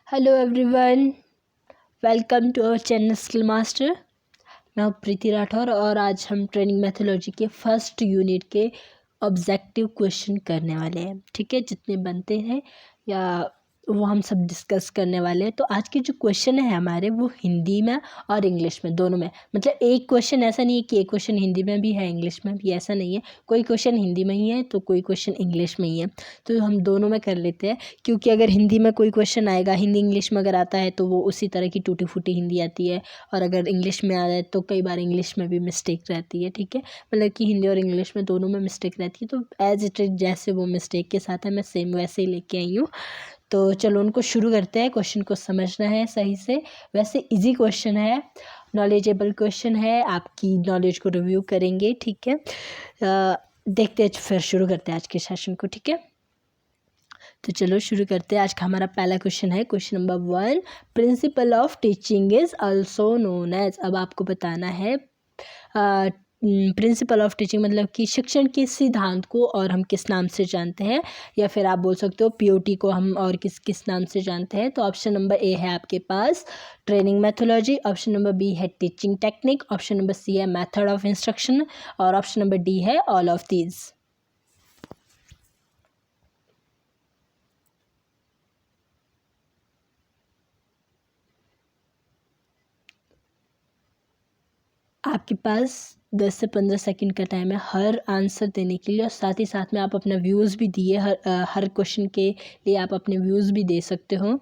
Hello everyone, welcome to our channel skill master. मैं हूँ प्रीति राठौर और आज हम ट्रेनिंग मैथोलॉजी के फर्स्ट यूनिट के ऑब्जेक्टिव क्वेश्चन करने वाले हैं। ठीक है, जितने बनते हैं या वो हम सब डिस्कस करने वाले हैं। तो आज के जो क्वेश्चन है हमारे वो हिंदी में और इंग्लिश में दोनों में, मतलब एक क्वेश्चन ऐसा नहीं है कि एक क्वेश्चन हिंदी में भी है इंग्लिश में भी, ऐसा नहीं है। कोई क्वेश्चन हिंदी में ही है तो कोई क्वेश्चन इंग्लिश में ही है। तो हम दोनों में कर लेते हैं, क्योंकि अगर हिंदी में कोई क्वेश्चन आएगा, हिंदी इंग्लिश में अगर आता है तो वो उसी तरह की टूटी फूटी हिंदी आती है, और अगर इंग्लिश में आ जाए तो कई बार इंग्लिश में भी मिस्टेक रहती है। ठीक है, मतलब कि हिंदी और इंग्लिश में दोनों में मिस्टेक रहती है। तो एज इट इज जैसे वो मिस्टेक के साथ है मैं सेम वैसे ही लेके आई हूँ। तो चलो उनको शुरू करते हैं। क्वेश्चन को समझना है सही से। वैसे इजी क्वेश्चन है, नॉलेजेबल क्वेश्चन है, आपकी नॉलेज को रिव्यू करेंगे। ठीक है, देखते हैं, फिर शुरू करते हैं आज के सेशन को। ठीक है, तो चलो शुरू करते हैं। आज का हमारा पहला क्वेश्चन है question number 1, principle of teaching is also known as. अब आपको बताना है प्रिंसिपल ऑफ टीचिंग मतलब कि शिक्षण के सिद्धांत को और हम किस नाम से जानते हैं, या फिर आप बोल सकते हो पीओटी को हम और किस किस नाम से जानते हैं। तो ऑप्शन नंबर ए है आपके पास training methodology, option number B है teaching technique, option number C है मेथड ऑफ इंस्ट्रक्शन, और ऑप्शन नंबर डी है ऑल ऑफ दीज। आपके पास 10 से 15 सेकंड का टाइम है हर आंसर देने के लिए, और साथ ही साथ में आप अपना व्यूज़ भी दिए, हर क्वेश्चन के लिए आप अपने व्यूज़ भी दे सकते हो।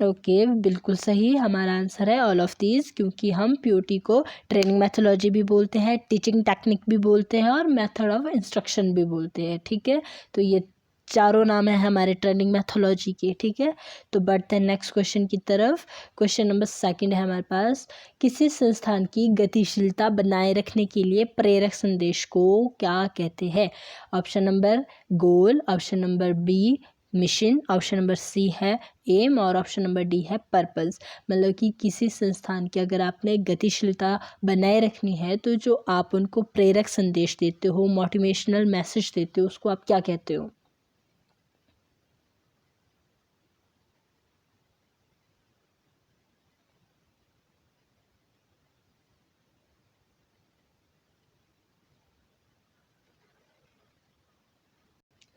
ओके, बिल्कुल सही हमारा आंसर है ऑल ऑफ दीज, क्योंकि हम पीओटी को ट्रेनिंग मैथोलॉजी भी बोलते हैं, टीचिंग टेक्निक भी बोलते हैं और मेथड ऑफ इंस्ट्रक्शन भी बोलते हैं। ठीक है, तो ये चारों नाम है हमारे ट्रेनिंग मैथोलॉजी के। ठीक है, तो बढ़ते हैं नेक्स्ट क्वेश्चन की तरफ। क्वेश्चन नंबर 2 है हमारे पास, किसी संस्थान की गतिशीलता बनाए रखने के लिए प्रेरक संदेश को क्या कहते हैं। Option number goal, option number B mission, option number C है एम, और ऑप्शन नंबर डी है पर्पस। मतलब कि किसी संस्थान की अगर आपने गतिशीलता बनाए रखनी है तो जो आप उनको प्रेरक संदेश देते हो, मोटिवेशनल मैसेज देते हो, उसको आप क्या कहते हो।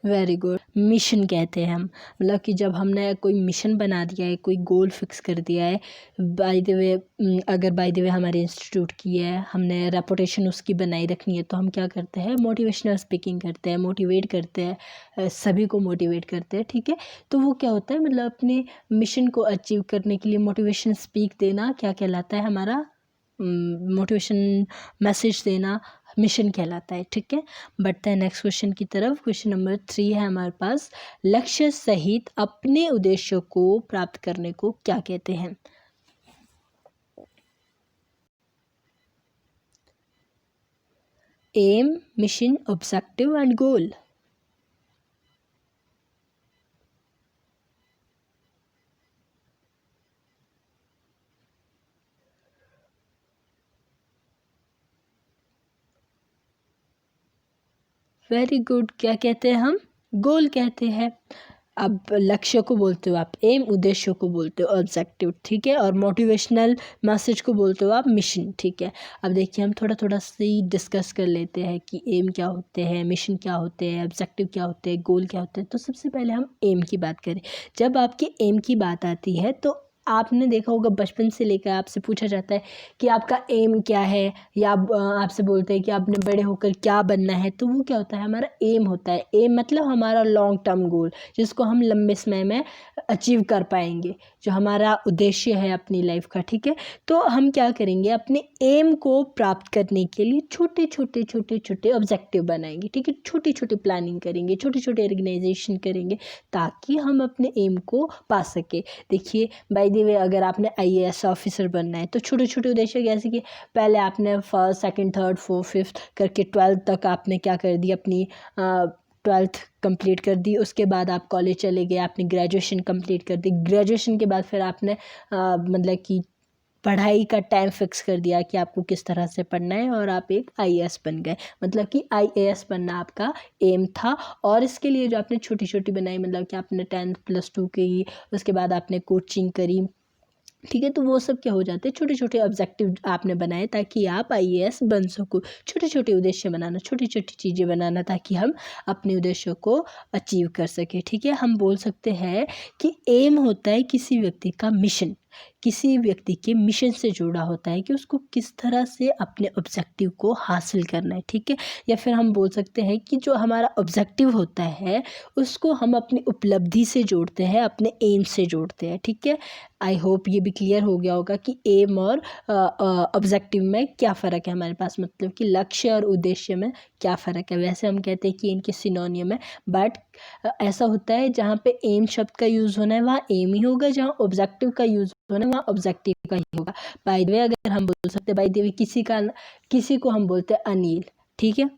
वेरी गुड, मिशन कहते हैं हम। मतलब कि जब हमने कोई मिशन बना दिया है, कोई गोल फिक्स कर दिया है, बाय द वे अगर बाय द वे हमारे इंस्टीट्यूट की है, हमने रेपुटेशन उसकी बनाई रखनी है, तो हम क्या करते हैं, मोटिवेशनल स्पीकिंग करते हैं, मोटिवेट करते हैं, सभी को मोटिवेट करते हैं। ठीक है, तो वो क्या होता है, मतलब अपने मिशन को अचीव करने के लिए मोटिवेशन स्पीक देना क्या कहलाता है, हमारा मोटिवेशन मैसेज देना मिशन कहलाता है। ठीक है, बढ़ते हैं नेक्स्ट क्वेश्चन की तरफ। क्वेश्चन नंबर 3 है हमारे पास, लक्ष्य सहित अपने उद्देश्यों को प्राप्त करने को क्या कहते हैं। Aim, mission, objective and goal. Very good, क्या कहते हैं हम, गोल कहते हैं। अब लक्ष्य को बोलते हो आप एम, उद्देश्य को बोलते हो ऑब्जेक्टिव। ठीक है, और मोटिवेशनल मैसेज को बोलते हो आप मिशन। ठीक है, अब देखिए हम थोड़ा थोड़ा सी डिस्कस कर लेते हैं कि एम क्या होते हैं, मिशन क्या होते हैं, ऑब्जेक्टिव क्या होते हैं, गोल क्या होते हैं। तो सबसे पहले हम एम की बात करें। जब आपकी एम की बात आती है तो आपने देखा होगा बचपन से लेकर आपसे पूछा जाता है कि आपका एम क्या है, या आपसे बोलते हैं कि आपने बड़े होकर क्या बनना है। तो वो क्या होता है, हमारा एम होता है। एम मतलब हमारा लॉन्ग टर्म गोल, जिसको हम लंबे समय में अचीव कर पाएंगे, जो हमारा उद्देश्य है अपनी लाइफ का। ठीक है, तो हम क्या करेंगे, अपने एम को प्राप्त करने के लिए छोटे छोटे छोटे छोटे ऑब्जेक्टिव बनाएंगे। ठीक है, छोटी छोटी प्लानिंग करेंगे, छोटे छोटे ऑर्गेनाइजेशन करेंगे, ताकि हम अपने एम को पा सके। देखिए बाय द वे, अगर आपने आईएएस ऑफिसर बनना है तो छोटे छोटे उद्देश्य जैसे कि पहले आपने first, second, third, fourth, fifth करके 12th तक आपने क्या कर दी, अपनी 12th कंप्लीट कर दी। उसके बाद आप कॉलेज चले गए, आपने ग्रेजुएशन कंप्लीट कर दी। ग्रेजुएशन के बाद फिर आपने मतलब कि पढ़ाई का टाइम फिक्स कर दिया कि आपको किस तरह से पढ़ना है और आप एक आईएएस बन गए, मतलब कि आईएएस बनना आपका एम था। और इसके लिए जो आपने छोटी छोटी बनाई, मतलब कि आपने 10th+2 की, उसके बाद आपने कोचिंग करी, ठीक है, तो वो सब क्या हो जाते हैं, छोटे छोटे ऑब्जेक्टिव आपने बनाए ताकि आप आईएएस बन सको। छोटे छोटे उद्देश्य बनाना, छोटी छोटी चीज़ें बनाना ताकि हम अपने उद्देश्यों को अचीव कर सके। ठीक है, हम बोल सकते हैं कि एम होता है किसी व्यक्ति का मिशन, किसी व्यक्ति के मिशन से जुड़ा होता है कि उसको किस तरह से अपने ऑब्जेक्टिव को हासिल करना है। ठीक है, या फिर हम बोल सकते हैं कि जो हमारा ऑब्जेक्टिव होता है उसको हम अपनी उपलब्धि से जोड़ते हैं, अपने एम से जोड़ते हैं। ठीक है, आई होप ये भी क्लियर हो गया होगा कि एम और ऑब्जेक्टिव में क्या फ़र्क है हमारे पास, मतलब कि लक्ष्य और उद्देश्य में क्या फ़र्क है। वैसे हम कहते हैं कि इनके सिनोनियम है, बट ऐसा होता है जहाँ पे एम शब्द का यूज़ होना है वहाँ एम ही होगा, जहाँ ऑब्जेक्टिव का यूज़ होना है वहाँ ऑब्जेक्टिव का ही होगा। बाय द वे अगर हम बोल सकते हैं, बाय द वे किसी को हम बोलते हैं अनिल, ठीक है,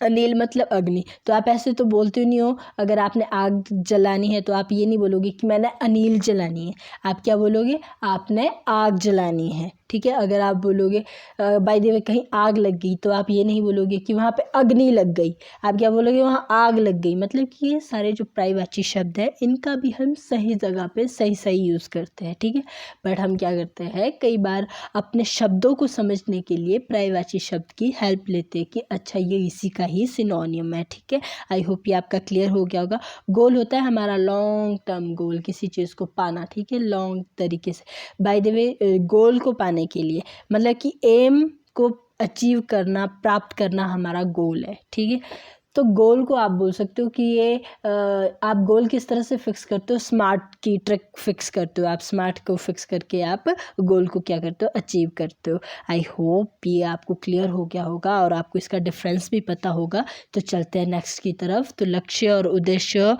अनिल मतलब अग्नि, तो आप ऐसे तो बोलते नहीं हो। अगर आपने आग जलानी है तो आप ये नहीं बोलोगे कि मैंने अनिल जलानी है, आप क्या बोलोगे, आपने आग जलानी है। ठीक है, अगर आप बोलोगे बाय द वे कहीं आग लग गई तो आप ये नहीं बोलोगे कि वहाँ पे अग्नि लग गई, आप क्या बोलोगे, वहाँ आग लग गई। मतलब कि ये सारे जो पर्यायवाची शब्द है इनका भी हम सही जगह पे सही सही यूज़ करते हैं। ठीक है, बट हम क्या करते हैं, कई बार अपने शब्दों को समझने के लिए पर्यायवाची शब्द की हेल्प लेते हैं कि अच्छा ये इसी का ही सिनोनियम है। ठीक है, आई होप ये आपका क्लियर हो गया होगा। गोल होता है हमारा लॉन्ग टर्म गोल, किसी चीज़ को पाना। ठीक है, लॉन्ग तरीके से, बाय द वे गोल को पाने के लिए, मतलब कि एम को अचीव करना, प्राप्त करना हमारा गोल है। ठीक है, तो गोल को आप बोल सकते हो कि ये आप गोल किस तरह से फिक्स करते हो, स्मार्ट की ट्रिक फिक्स करते हो, आप स्मार्ट को फिक्स करके आप गोल को क्या करते हो, अचीव करते हो। आई होप ये आपको क्लियर हो गया होगा और आपको इसका डिफरेंस भी पता होगा। तो चलते हैं नेक्स्ट की तरफ। तो लक्ष्य और उद्देश्य,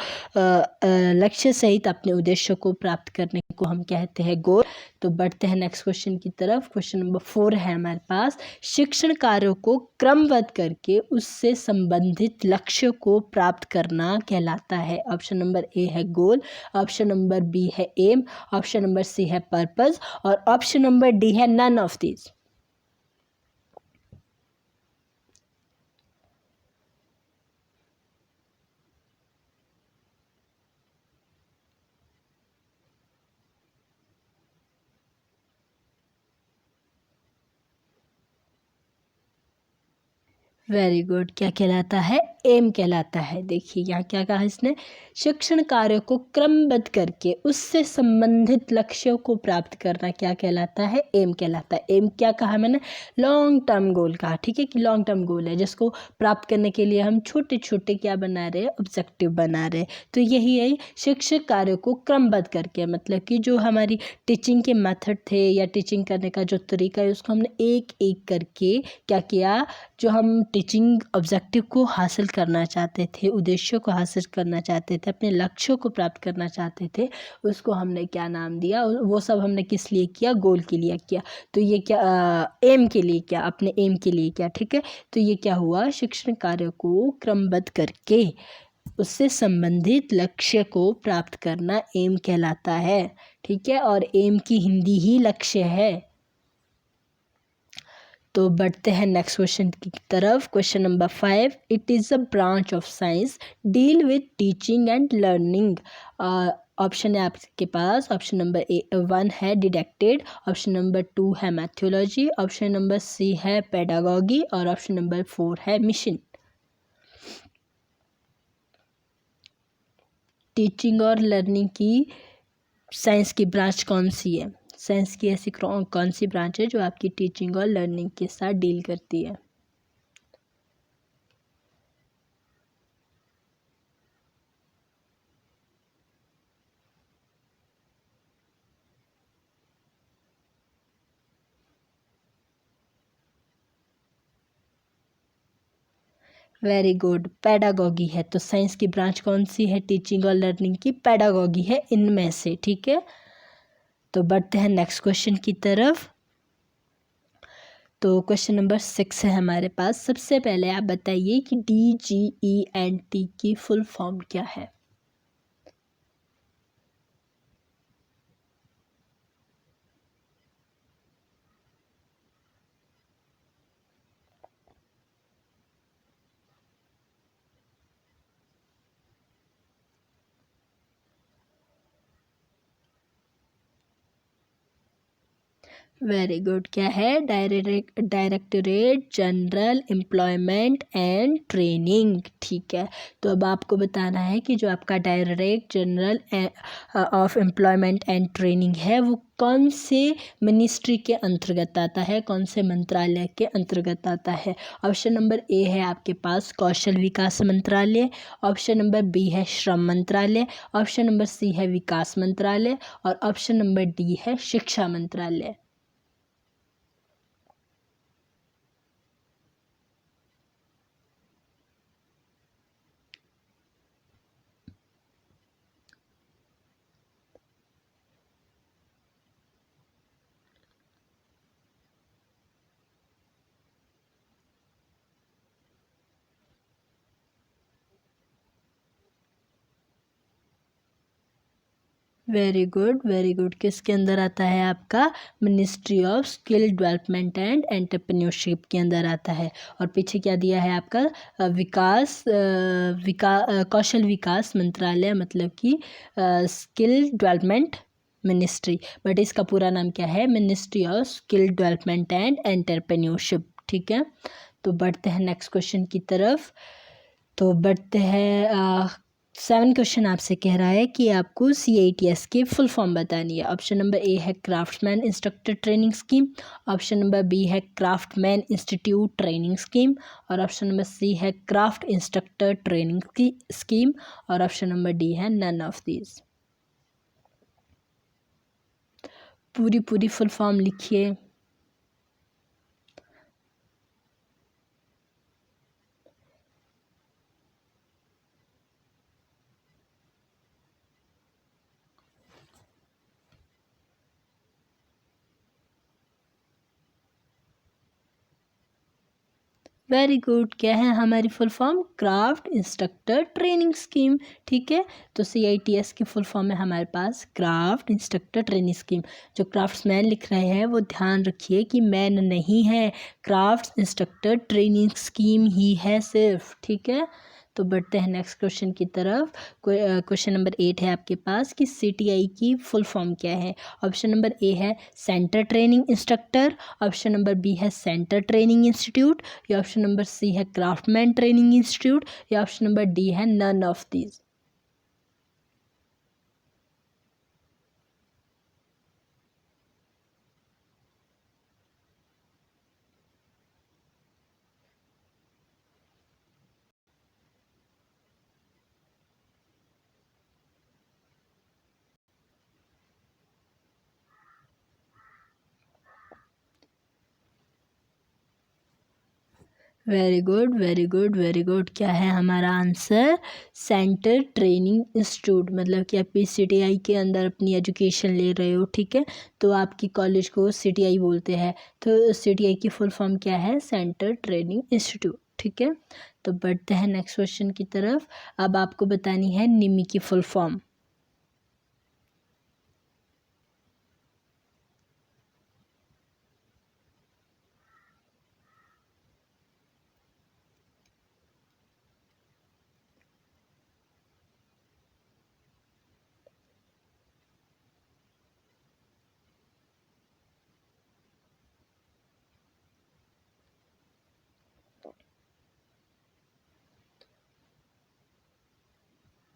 लक्ष्य सहित अपने उद्देश्य को प्राप्त करने को हम कहते हैं गोल। तो बढ़ते हैं नेक्स्ट क्वेश्चन की तरफ। क्वेश्चन नंबर 4 है हमारे पास, शिक्षण कार्यों को क्रमबद्ध करके उससे संबंधित लक्ष्य को प्राप्त करना कहलाता है। ऑप्शन नंबर ए है गोल, ऑप्शन नंबर बी है एम, ऑप्शन नंबर सी है पर्पस और ऑप्शन नंबर डी है none of these. Very good, क्या कहलाता है, एम कहलाता है। देखिए यहाँ क्या कहा इसने, शिक्षण कार्य को क्रमबद्ध करके उससे संबंधित लक्ष्यों को प्राप्त करना क्या कहलाता है, एम कहलाता है। एम क्या कहा मैंने, लॉन्ग टर्म गोल कहा। ठीक है, कि लॉन्ग टर्म गोल है जिसको प्राप्त करने के लिए हम छोटे छोटे क्या बना रहे हैं, ऑब्जेक्टिव बना रहे हैं। तो यही है शिक्षक कार्य को क्रमबद्ध करके, मतलब कि जो हमारी टीचिंग के मेथड थे या टीचिंग करने का जो तरीका है उसको हमने एक एक करके क्या किया, जो हम टीचिंग ऑब्जेक्टिव को हासिल करना चाहते थे, उद्देश्यों को हासिल करना चाहते थे, अपने लक्ष्यों को प्राप्त करना चाहते थे, उसको हमने क्या नाम दिया, वो सब हमने किस लिए किया, गोल के लिए किया। तो ये क्या एम के लिए क्या, अपने एम के लिए क्या। ठीक है, तो ये क्या हुआ, शिक्षण कार्य को क्रमबद्ध करके उससे संबंधित लक्ष्य को प्राप्त करना एम कहलाता है। ठीक है, और एम की हिंदी ही लक्ष्य है। तो बढ़ते हैं नेक्स्ट क्वेश्चन की तरफ। Question number 5, it is a branch of science deal with teaching and learning. Option है आपके पास, ऑप्शन नंबर 1 है डिडक्टेड, ऑप्शन नंबर 2 है मैथोलॉजी, ऑप्शन नंबर सी है पेडागॉगी और ऑप्शन नंबर 4 है मिशन। टीचिंग और लर्निंग की साइंस की ब्रांच कौन सी है, साइंस की ऐसी कौन सी ब्रांच है जो आपकी टीचिंग और लर्निंग के साथ डील करती है। वेरी गुड, पेडागॉगी है। तो साइंस की ब्रांच कौन सी है टीचिंग और लर्निंग की, पेडागॉगी है इनमें से। ठीक है, तो बढ़ते हैं नेक्स्ट क्वेश्चन की तरफ। तो क्वेश्चन नंबर 6 है हमारे पास। सबसे पहले आप बताइए कि DGENT की फुल फॉर्म क्या है। Very good. क्या है? Directorate general employment and training. ठीक है, तो अब आपको बताना है कि जो आपका direct general of employment and training है वो कौन से मिनिस्ट्री के अंतर्गत आता है, कौन से मंत्रालय के अंतर्गत आता है। ऑप्शन नंबर ए है आपके पास कौशल विकास मंत्रालय, ऑप्शन नंबर बी है श्रम मंत्रालय, ऑप्शन नंबर सी है विकास मंत्रालय और ऑप्शन नंबर डी है शिक्षा मंत्रालय। Very good, very good. किसके अंदर आता है आपका? Ministry of skill development and entrepreneurship के अंदर आता है। और पीछे क्या दिया है आपका? कौशल विकास मंत्रालय, मतलब कि स्किल डेवलपमेंट मिनिस्ट्री, बट इसका पूरा नाम क्या है? Ministry of skill development and entrepreneurship. ठीक है, तो बढ़ते हैं नेक्स्ट क्वेश्चन की तरफ। तो बढ़ते हैं 7 क्वेश्चन आपसे कह रहा है कि आपको CITS की फुल फॉर्म बतानी है। ऑप्शन नंबर ए है craftsman instructor training scheme, option number B है क्राफ्टमैन इंस्टीट्यूट ट्रेनिंग स्कीम और ऑप्शन नंबर सी है क्राफ्ट इंस्ट्रक्टर ट्रेनिंग की स्कीम और ऑप्शन नंबर डी है नन ऑफ दीज। पूरी पूरी फुल फॉर्म लिखिए। Very good. क्या है हमारी full form? Craft instructor training scheme. ठीक है, तो CITS की फुल फॉर्म है हमारे पास क्राफ्ट इंस्ट्रक्टर ट्रेनिंग स्कीम। जो क्राफ्ट्समैन लिख रहे हैं वो ध्यान रखिए कि मैन नहीं है, क्राफ्ट इंस्ट्रक्टर ट्रेनिंग स्कीम ही है सिर्फ। ठीक है, तो बढ़ते हैं नेक्स्ट क्वेश्चन की तरफ। क्वेश्चन नंबर 8 है आपके पास कि CTI की फुल फॉर्म क्या है। ऑप्शन नंबर ए है centre training instructor, option number B है सेंटर ट्रेनिंग इंस्टीट्यूट या ऑप्शन नंबर सी है क्राफ्टमैन ट्रेनिंग इंस्टीट्यूट या ऑप्शन नंबर डी है none of these. Very good, very good, very good. क्या है हमारा आंसर? Centre training institute. मतलब कि आप CTI के अंदर अपनी एजुकेशन ले रहे हो, ठीक है, तो आपकी कॉलेज को CTI बोलते हैं। तो CTI की फुल फॉर्म क्या है? Centre training institute. ठीक है, तो बढ़ते हैं नेक्स्ट क्वेश्चन की तरफ। अब आपको बतानी है निमी की फुल फॉर्म।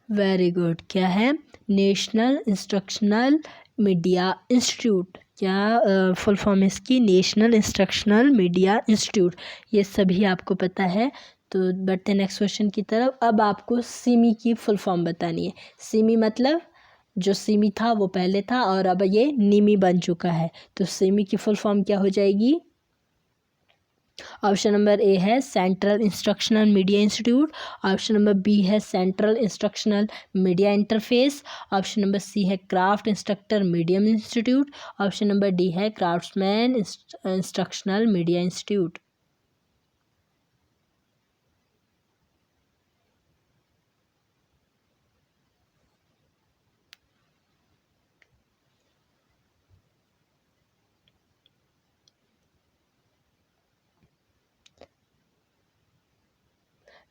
Very good. क्या है? National instructional media institute. क्या फुल फॉर्म इसकी? National instructional media institute. ये सभी आपको पता है। तो बढ़ते नेक्स्ट क्वेश्चन की तरफ। अब आपको सिमी की फुल फॉर्म बतानी है। सिमी मतलब जो सिमी था वो पहले था और अब ये निमी बन चुका है। तो सिमी की फुल फॉर्म क्या हो जाएगी? ऑप्शन नंबर ए है central instructional media institute, option number B है central instructional media interface, option number C है craft instructor medium institute, option number D है craftsman instructional media institute.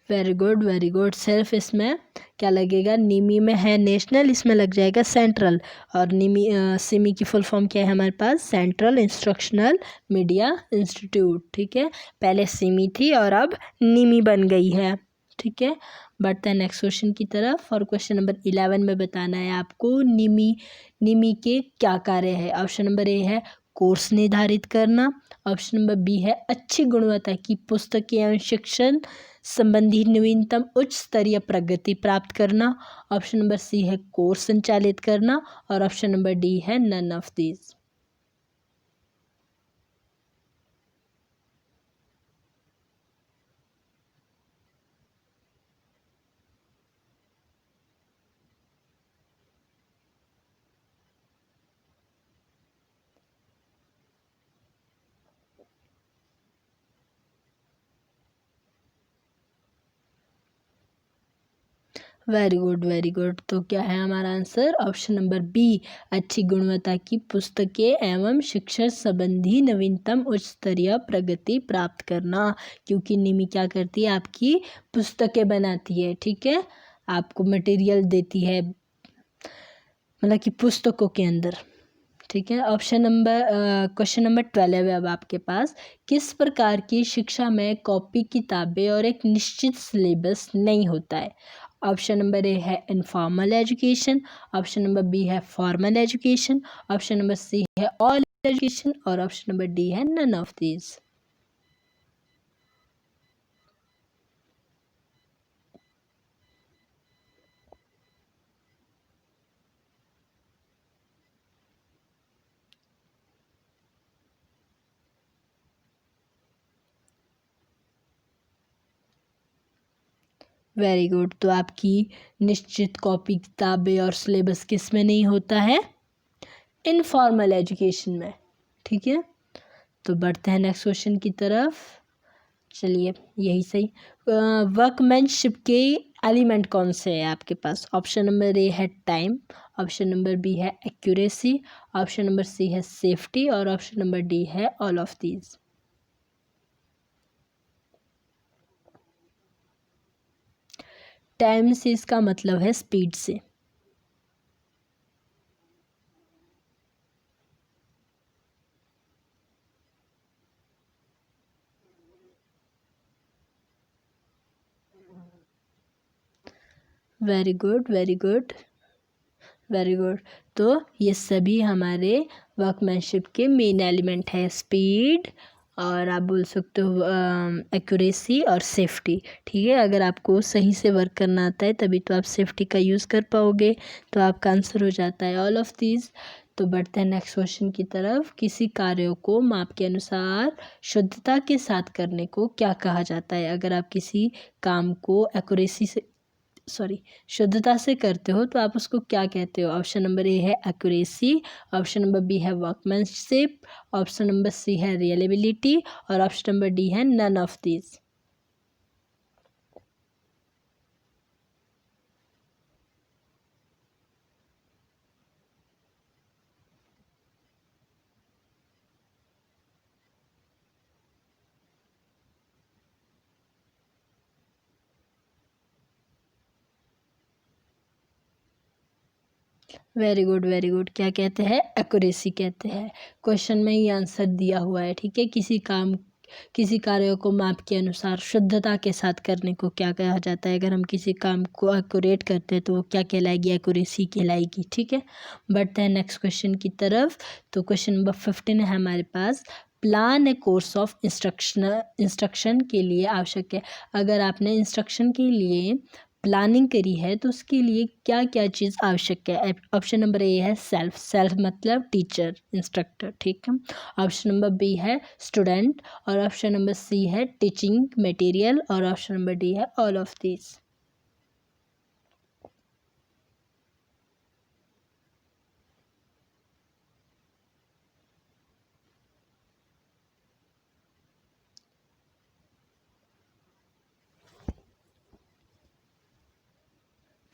Very good very good. सिर्फ इसमें क्या लगेगा, निमी में है नेशनल, इसमें लग जाएगा सेंट्रल। और निमी सिमी की फुल फॉर्म क्या है हमारे पास, सेंट्रल इंस्ट्रक्शनल मीडिया इंस्टीट्यूट। ठीक है, पहले सिमी थी और अब निमी बन गई है। ठीक है, बढ़ते हैं नेक्स्ट क्वेश्चन की तरफ। और क्वेश्चन नंबर 11 में बताना है आपको निमी निमी के क्या कार्य है। ऑप्शन नंबर ए है कोर्स निर्धारित करना। ऑप्शन नंबर बी है अच्छी गुणवत्ता की पुस्तकें एवं शिक्षण संबंधी नवीनतम उच्च स्तरीय प्रगति प्राप्त करना। ऑप्शन नंबर सी है कोर्स संचालित करना। और ऑप्शन नंबर डी है none of these. Very good very good. तो क्या है हमारा आंसर, ऑप्शन नंबर बी, अच्छी गुणवत्ता की पुस्तकें एवं शिक्षण संबंधी नवीनतम उच्च स्तरीय प्रगति प्राप्त करना। क्योंकि निमी क्या करती है, आपकी पुस्तकें बनाती है। ठीक है, आपको मटेरियल देती है, मतलब कि पुस्तकों के अंदर। ठीक है, ऑप्शन नंबर क्वेश्चन नंबर 12 है अब आपके पास। किस प्रकार की शिक्षा में कॉपी किताबें और एक निश्चित सिलेबस नहीं होता है। ऑप्शन नंबर ए है informal education. Option number B है formal education. Option number C है ऑल एजुकेशन। और ऑप्शन नंबर डी है none of these. Very good. तो आपकी निश्चित कॉपी किताबें और सिलेबस किस में नहीं होता है, इनफॉर्मल एजुकेशन में। ठीक है, तो बढ़ते हैं नेक्स्ट क्वेश्चन की तरफ। चलिए यही सही। वर्कमैनशिप के एलिमेंट कौन से हैं आपके पास। ऑप्शन नंबर ए है टाइम। ऑप्शन नंबर बी है एक्यूरेसी। ऑप्शन नंबर सी है सेफ्टी। और ऑप्शन नंबर डी है ऑल ऑफ दीज। टाइम से इसका मतलब है स्पीड से। Very good very good very good. तो ये सभी हमारे वर्कमैनशिप के मेन एलिमेंट है, स्पीड और आप बोल सकते हो एक्यूरेसी और सेफ्टी। ठीक है, अगर आपको सही से वर्क करना आता है तभी तो आप सेफ्टी का यूज़ कर पाओगे। तो आपका आंसर हो जाता है ऑल ऑफ दीज। तो बढ़ते हैं नेक्स्ट क्वेश्चन की तरफ। किसी कार्य को माप के अनुसार शुद्धता के साथ करने को क्या कहा जाता है। अगर आप किसी काम को एक्यूरेसी से शुद्धता से करते हो तो आप उसको क्या कहते हो। ऑप्शन नंबर ए है एक्यूरेसी। ऑप्शन नंबर बी है वर्कमैनशिप। ऑप्शन नंबर सी है रिलायबिलिटी। और ऑप्शन नंबर डी है none of these. Very good very good. क्या कहते हैं, एक्यूरेसी कहते हैं। क्वेश्चन में ही आंसर दिया हुआ है। ठीक है, किसी कार्य को माप के अनुसार शुद्धता के साथ करने को क्या कहा जाता है। अगर हम किसी काम को एक्यूरेट करते हैं तो वो क्या कहलाएगी, एक्यूरेसी कहलाएगी। ठीक है, बढ़ते हैं नेक्स्ट क्वेश्चन की तरफ। तो क्वेश्चन नंबर 15 है हमारे पास। Plan A course of instruction के लिए आवश्यक है। अगर आपने इंस्ट्रक्शन के लिए प्लानिंग करी है तो उसके लिए क्या क्या चीज़ आवश्यक है। ऑप्शन नंबर ए है सेल्फ। सेल्फ मतलब टीचर, इंस्ट्रक्टर। ठीक है, ऑप्शन नंबर बी है स्टूडेंट। और ऑप्शन नंबर सी है टीचिंग मटेरियल। और ऑप्शन नंबर डी है all of this.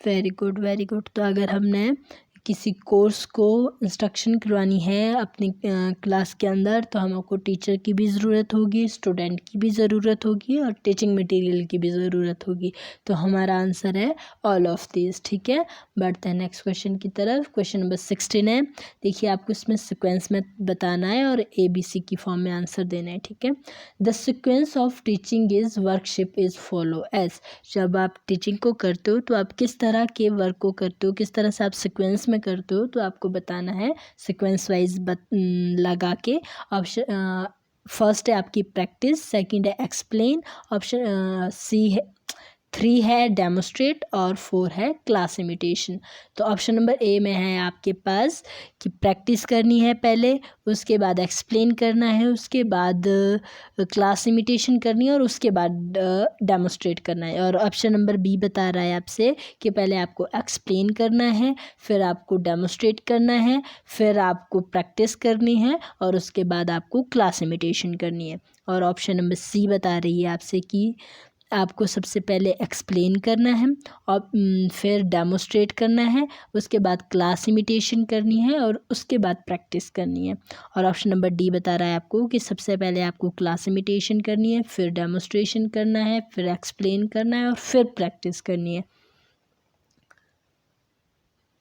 Very good very good. तो अगर हमने किसी कोर्स को इंस्ट्रक्शन करवानी है अपनी क्लास के अंदर, तो हमको टीचर की भी ज़रूरत होगी, स्टूडेंट की भी ज़रूरत होगी और टीचिंग मटेरियल की भी ज़रूरत होगी। तो हमारा आंसर है ऑल ऑफ दिस। ठीक है, बढ़ते हैं नेक्स्ट क्वेश्चन की तरफ। क्वेश्चन नंबर 16 है। देखिए, आपको इसमें सिक्वेंस में बताना है और ABC की फॉर्म में आंसर देना है। ठीक है, the sequence of teaching is workshop is follow as. जब आप टीचिंग को करते हो तो आप किस तरह के वर्क को करते हो, किस तरह से आप सिक्वेंस में करते हो, तो आपको बताना है सिक्वेंस वाइज लगा के। ऑप्शन फर्स्ट है आपकी प्रैक्टिस, सेकंड है एक्सप्लेन, ऑप्शन सी है 3 है डेमोस्ट्रेट और 4 है क्लास इमिटेशन। तो ऑप्शन नंबर ए में है आपके पास कि प्रैक्टिस करनी है पहले, उसके बाद एक्सप्लेन करना है, उसके बाद क्लास इमिटेशन करनी है और उसके बाद डेमोस्ट्रेट करना है। और ऑप्शन नंबर बी बता रहा है आपसे कि पहले आपको एक्सप्लेन करना है, फिर आपको डेमोस्ट्रेट करना है, फिर आपको प्रैक्टिस करनी है और उसके बाद आपको क्लास इमिटेशन करनी है। और ऑप्शन नंबर सी बता रही है आपसे कि आपको सबसे पहले एक्सप्लेन करना है और फिर डेमोस्ट्रेट करना है, उसके बाद क्लास इमिटेशन करनी है और उसके बाद प्रैक्टिस करनी है। और ऑप्शन नंबर डी बता रहा है आपको कि सबसे पहले आपको क्लास इमिटेशन करनी है, फिर डेमोस्ट्रेशन करना है, फिर एक्सप्लेन करना है और फिर प्रैक्टिस करनी है।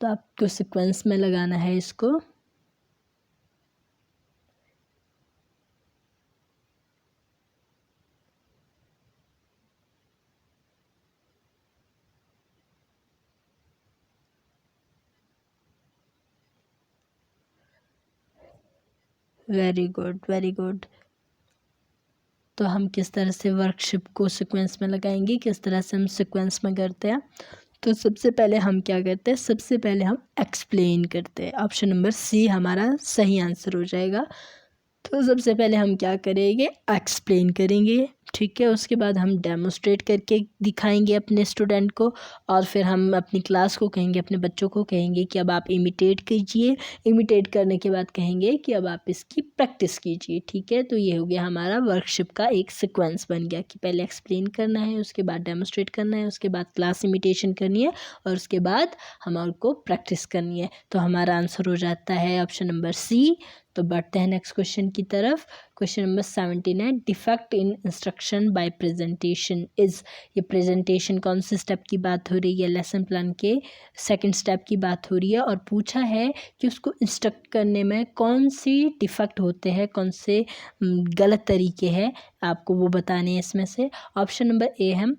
तो आपको सीक्वेंस में लगाना है इसको। Very good, very good. तो हम किस तरह से वर्कशिप को सीक्वेंस में लगाएंगे, किस तरह से हम सीक्वेंस में करते हैं। तो सबसे पहले हम क्या करते हैं, सबसे पहले हम एक्सप्लेन करते हैं। ऑप्शन नंबर सी हमारा सही आंसर हो जाएगा। तो सबसे पहले हम क्या करेंगे, एक्सप्लेन करेंगे। ठीक है, उसके बाद हम डेमोस्ट्रेट करके दिखाएंगे अपने स्टूडेंट को और फिर हम अपनी क्लास को कहेंगे, अपने बच्चों को कहेंगे कि अब आप इमिटेट कीजिए। इमिटेट करने के बाद कहेंगे कि अब आप इसकी प्रैक्टिस कीजिए। ठीक है, तो ये हो गया हमारा वर्कशिप का एक सीक्वेंस बन गया कि पहले एक्सप्लेन करना है, उसके बाद डेमोस्ट्रेट करना है, उसके बाद क्लास इमिटेशन करनी है और उसके बाद हमारे प्रैक्टिस करनी है। तो हमारा आंसर हो जाता है ऑप्शन नंबर सी। तो बढ़ते हैं नेक्स्ट क्वेश्चन की तरफ। क्वेश्चन नंबर 17 है। Defect in instruction by presentation is. ये प्रेजेंटेशन कौन से स्टेप की बात हो रही है, लेसन प्लान के सेकंड स्टेप की बात हो रही है और पूछा है कि उसको इंस्ट्रक्ट करने में कौन सी डिफेक्ट होते हैं, कौन से गलत तरीके हैं, आपको वो बताने हैं इसमें से। ऑप्शन नंबर ए है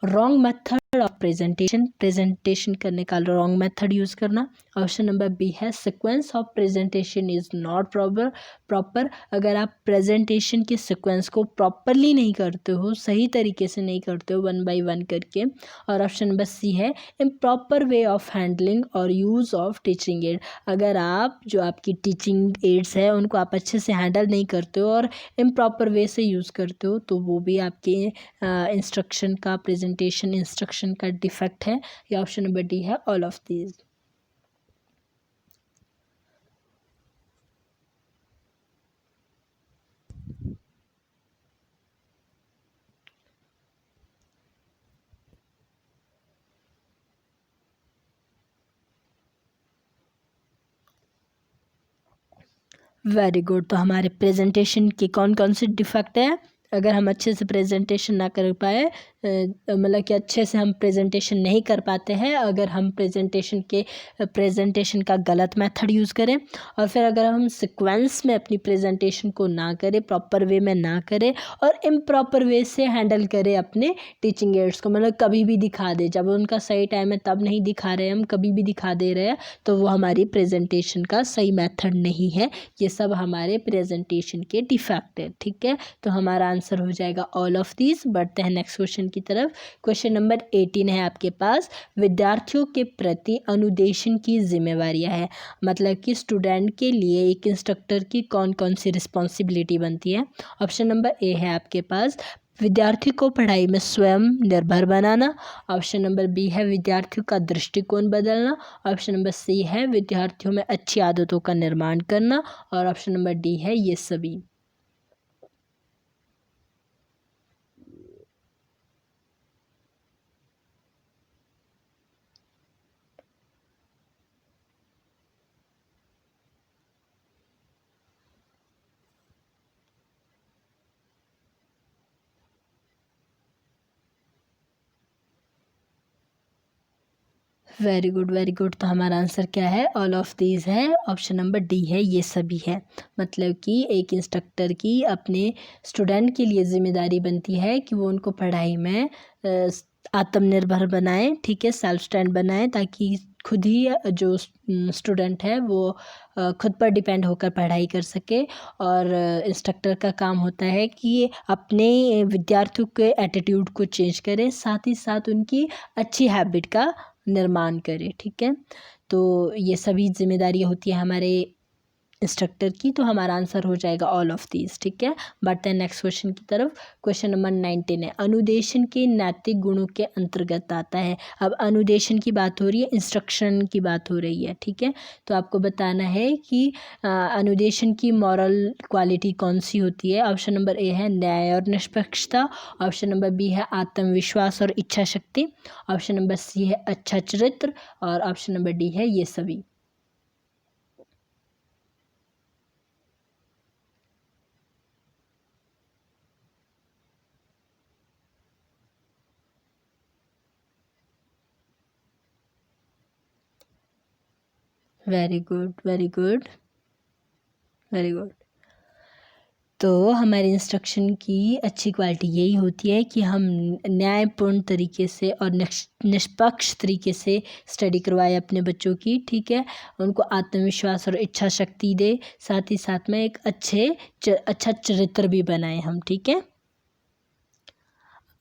रॉन्ग मेथड ऑफ प्रेजेंटेशन करने का रॉन्ग मेथड यूज़ करना। ऑप्शन नंबर बी है sequence of presentation is not proper. अगर आप प्रेजेंटेशन के सीक्वेंस को प्रॉपरली नहीं करते हो, सही तरीके से नहीं करते हो 1 by 1 करके। और ऑप्शन नंबर सी है इम्प्रॉपर वे ऑफ हैंडलिंग और यूज़ ऑफ टीचिंग एड। अगर आप जो आपकी टीचिंग एड्स है उनको आप अच्छे से हैंडल नहीं करते हो और इम्प्रॉपर वे से यूज़ करते हो, तो वो भी आपके इंस्ट्रक्शन का प्रेजेंटेशन इंस्ट्रक्शन का डिफेक्ट है। या ऑप्शन नंबर डी है all of these. Very good. तो हमारे प्रेजेंटेशन के कौन कौन से डिफेक्ट है, अगर हम अच्छे से प्रेजेंटेशन ना कर पाए, मतलब कि अच्छे से हम प्रेजेंटेशन नहीं कर पाते हैं, अगर हम प्रेजेंटेशन का गलत मेथड यूज़ करें और फिर अगर हम सीक्वेंस में अपनी प्रेजेंटेशन को ना करें, प्रॉपर वे में ना करें और इम्प्रॉपर वे से हैंडल करें अपने टीचिंग एड्स को, मतलब कभी भी दिखा दे, जब उनका सही टाइम है तब नहीं दिखा रहे, हम कभी भी दिखा दे रहे हैं, तो वो हमारी प्रेजेंटेशन का सही मेथड नहीं है। ये सब हमारे प्रेजेंटेशन के डिफेक्ट है। ठीक है, तो हमारा आंसर हो जाएगा ऑल ऑफ दीज। बढ़ते हैं नेक्स्ट क्वेश्चन की तरफ। क्वेश्चन नंबर 18 है आपके पास। विद्यार्थियों के प्रति अनुदेशन की जिम्मेवारियां है, मतलब कि स्टूडेंट के लिए एक इंस्ट्रक्टर की कौन कौन सी रिस्पॉन्सिबिलिटी बनती है। ऑप्शन नंबर ए है आपके पास विद्यार्थी को पढ़ाई में स्वयं निर्भर बनाना। ऑप्शन नंबर बी है विद्यार्थियों का दृष्टिकोण बदलना। ऑप्शन नंबर सी है विद्यार्थियों में अच्छी आदतों का निर्माण करना और ऑप्शन नंबर डी है ये सभी। Very good very good. तो हमारा आंसर क्या है? ऑल ऑफ दीज है। ऑप्शन नंबर डी है, ये सभी है। मतलब कि एक इंस्ट्रक्टर की अपने स्टूडेंट के लिए जिम्मेदारी बनती है कि वो उनको पढ़ाई में आत्मनिर्भर बनाए, ठीक है, सेल्फ स्टैंड बनाए, ताकि खुद ही जो स्टूडेंट है वो खुद पर डिपेंड होकर पढ़ाई कर सके। और इंस्ट्रक्टर का काम होता है कि अपने विद्यार्थियों के एटीट्यूड को चेंज करे, साथ ही साथ उनकी अच्छी हैबिट का निर्माण करे, ठीक है। तो ये सभी जिम्मेदारियाँ होती है हमारे इंस्ट्रक्टर की। तो हमारा आंसर हो जाएगा ऑल ऑफ दीज, ठीक है। बढ़ते हैं नेक्स्ट क्वेश्चन की तरफ। क्वेश्चन नंबर 19 है, अनुदेशन के नैतिक गुणों के अंतर्गत आता है। अब अनुदेशन की बात हो रही है, इंस्ट्रक्शन की बात हो रही है, ठीक है। तो आपको बताना है कि अनुदेशन की मॉरल क्वालिटी कौन सी होती है। ऑप्शन नंबर ए है न्याय और निष्पक्षता। ऑप्शन नंबर बी है आत्मविश्वास और इच्छा शक्ति। ऑप्शन नंबर सी है अच्छा चरित्र। और ऑप्शन नंबर डी है ये सभी। Very good very good very good. तो हमारे इंस्ट्रक्शन की अच्छी क्वालिटी यही होती है कि हम न्यायपूर्ण तरीके से और निष्पक्ष तरीके से स्टडी करवाए अपने बच्चों की, ठीक है। उनको आत्मविश्वास और इच्छा शक्ति दे, साथ ही साथ में एक अच्छा चरित्र भी बनाए हम, ठीक है।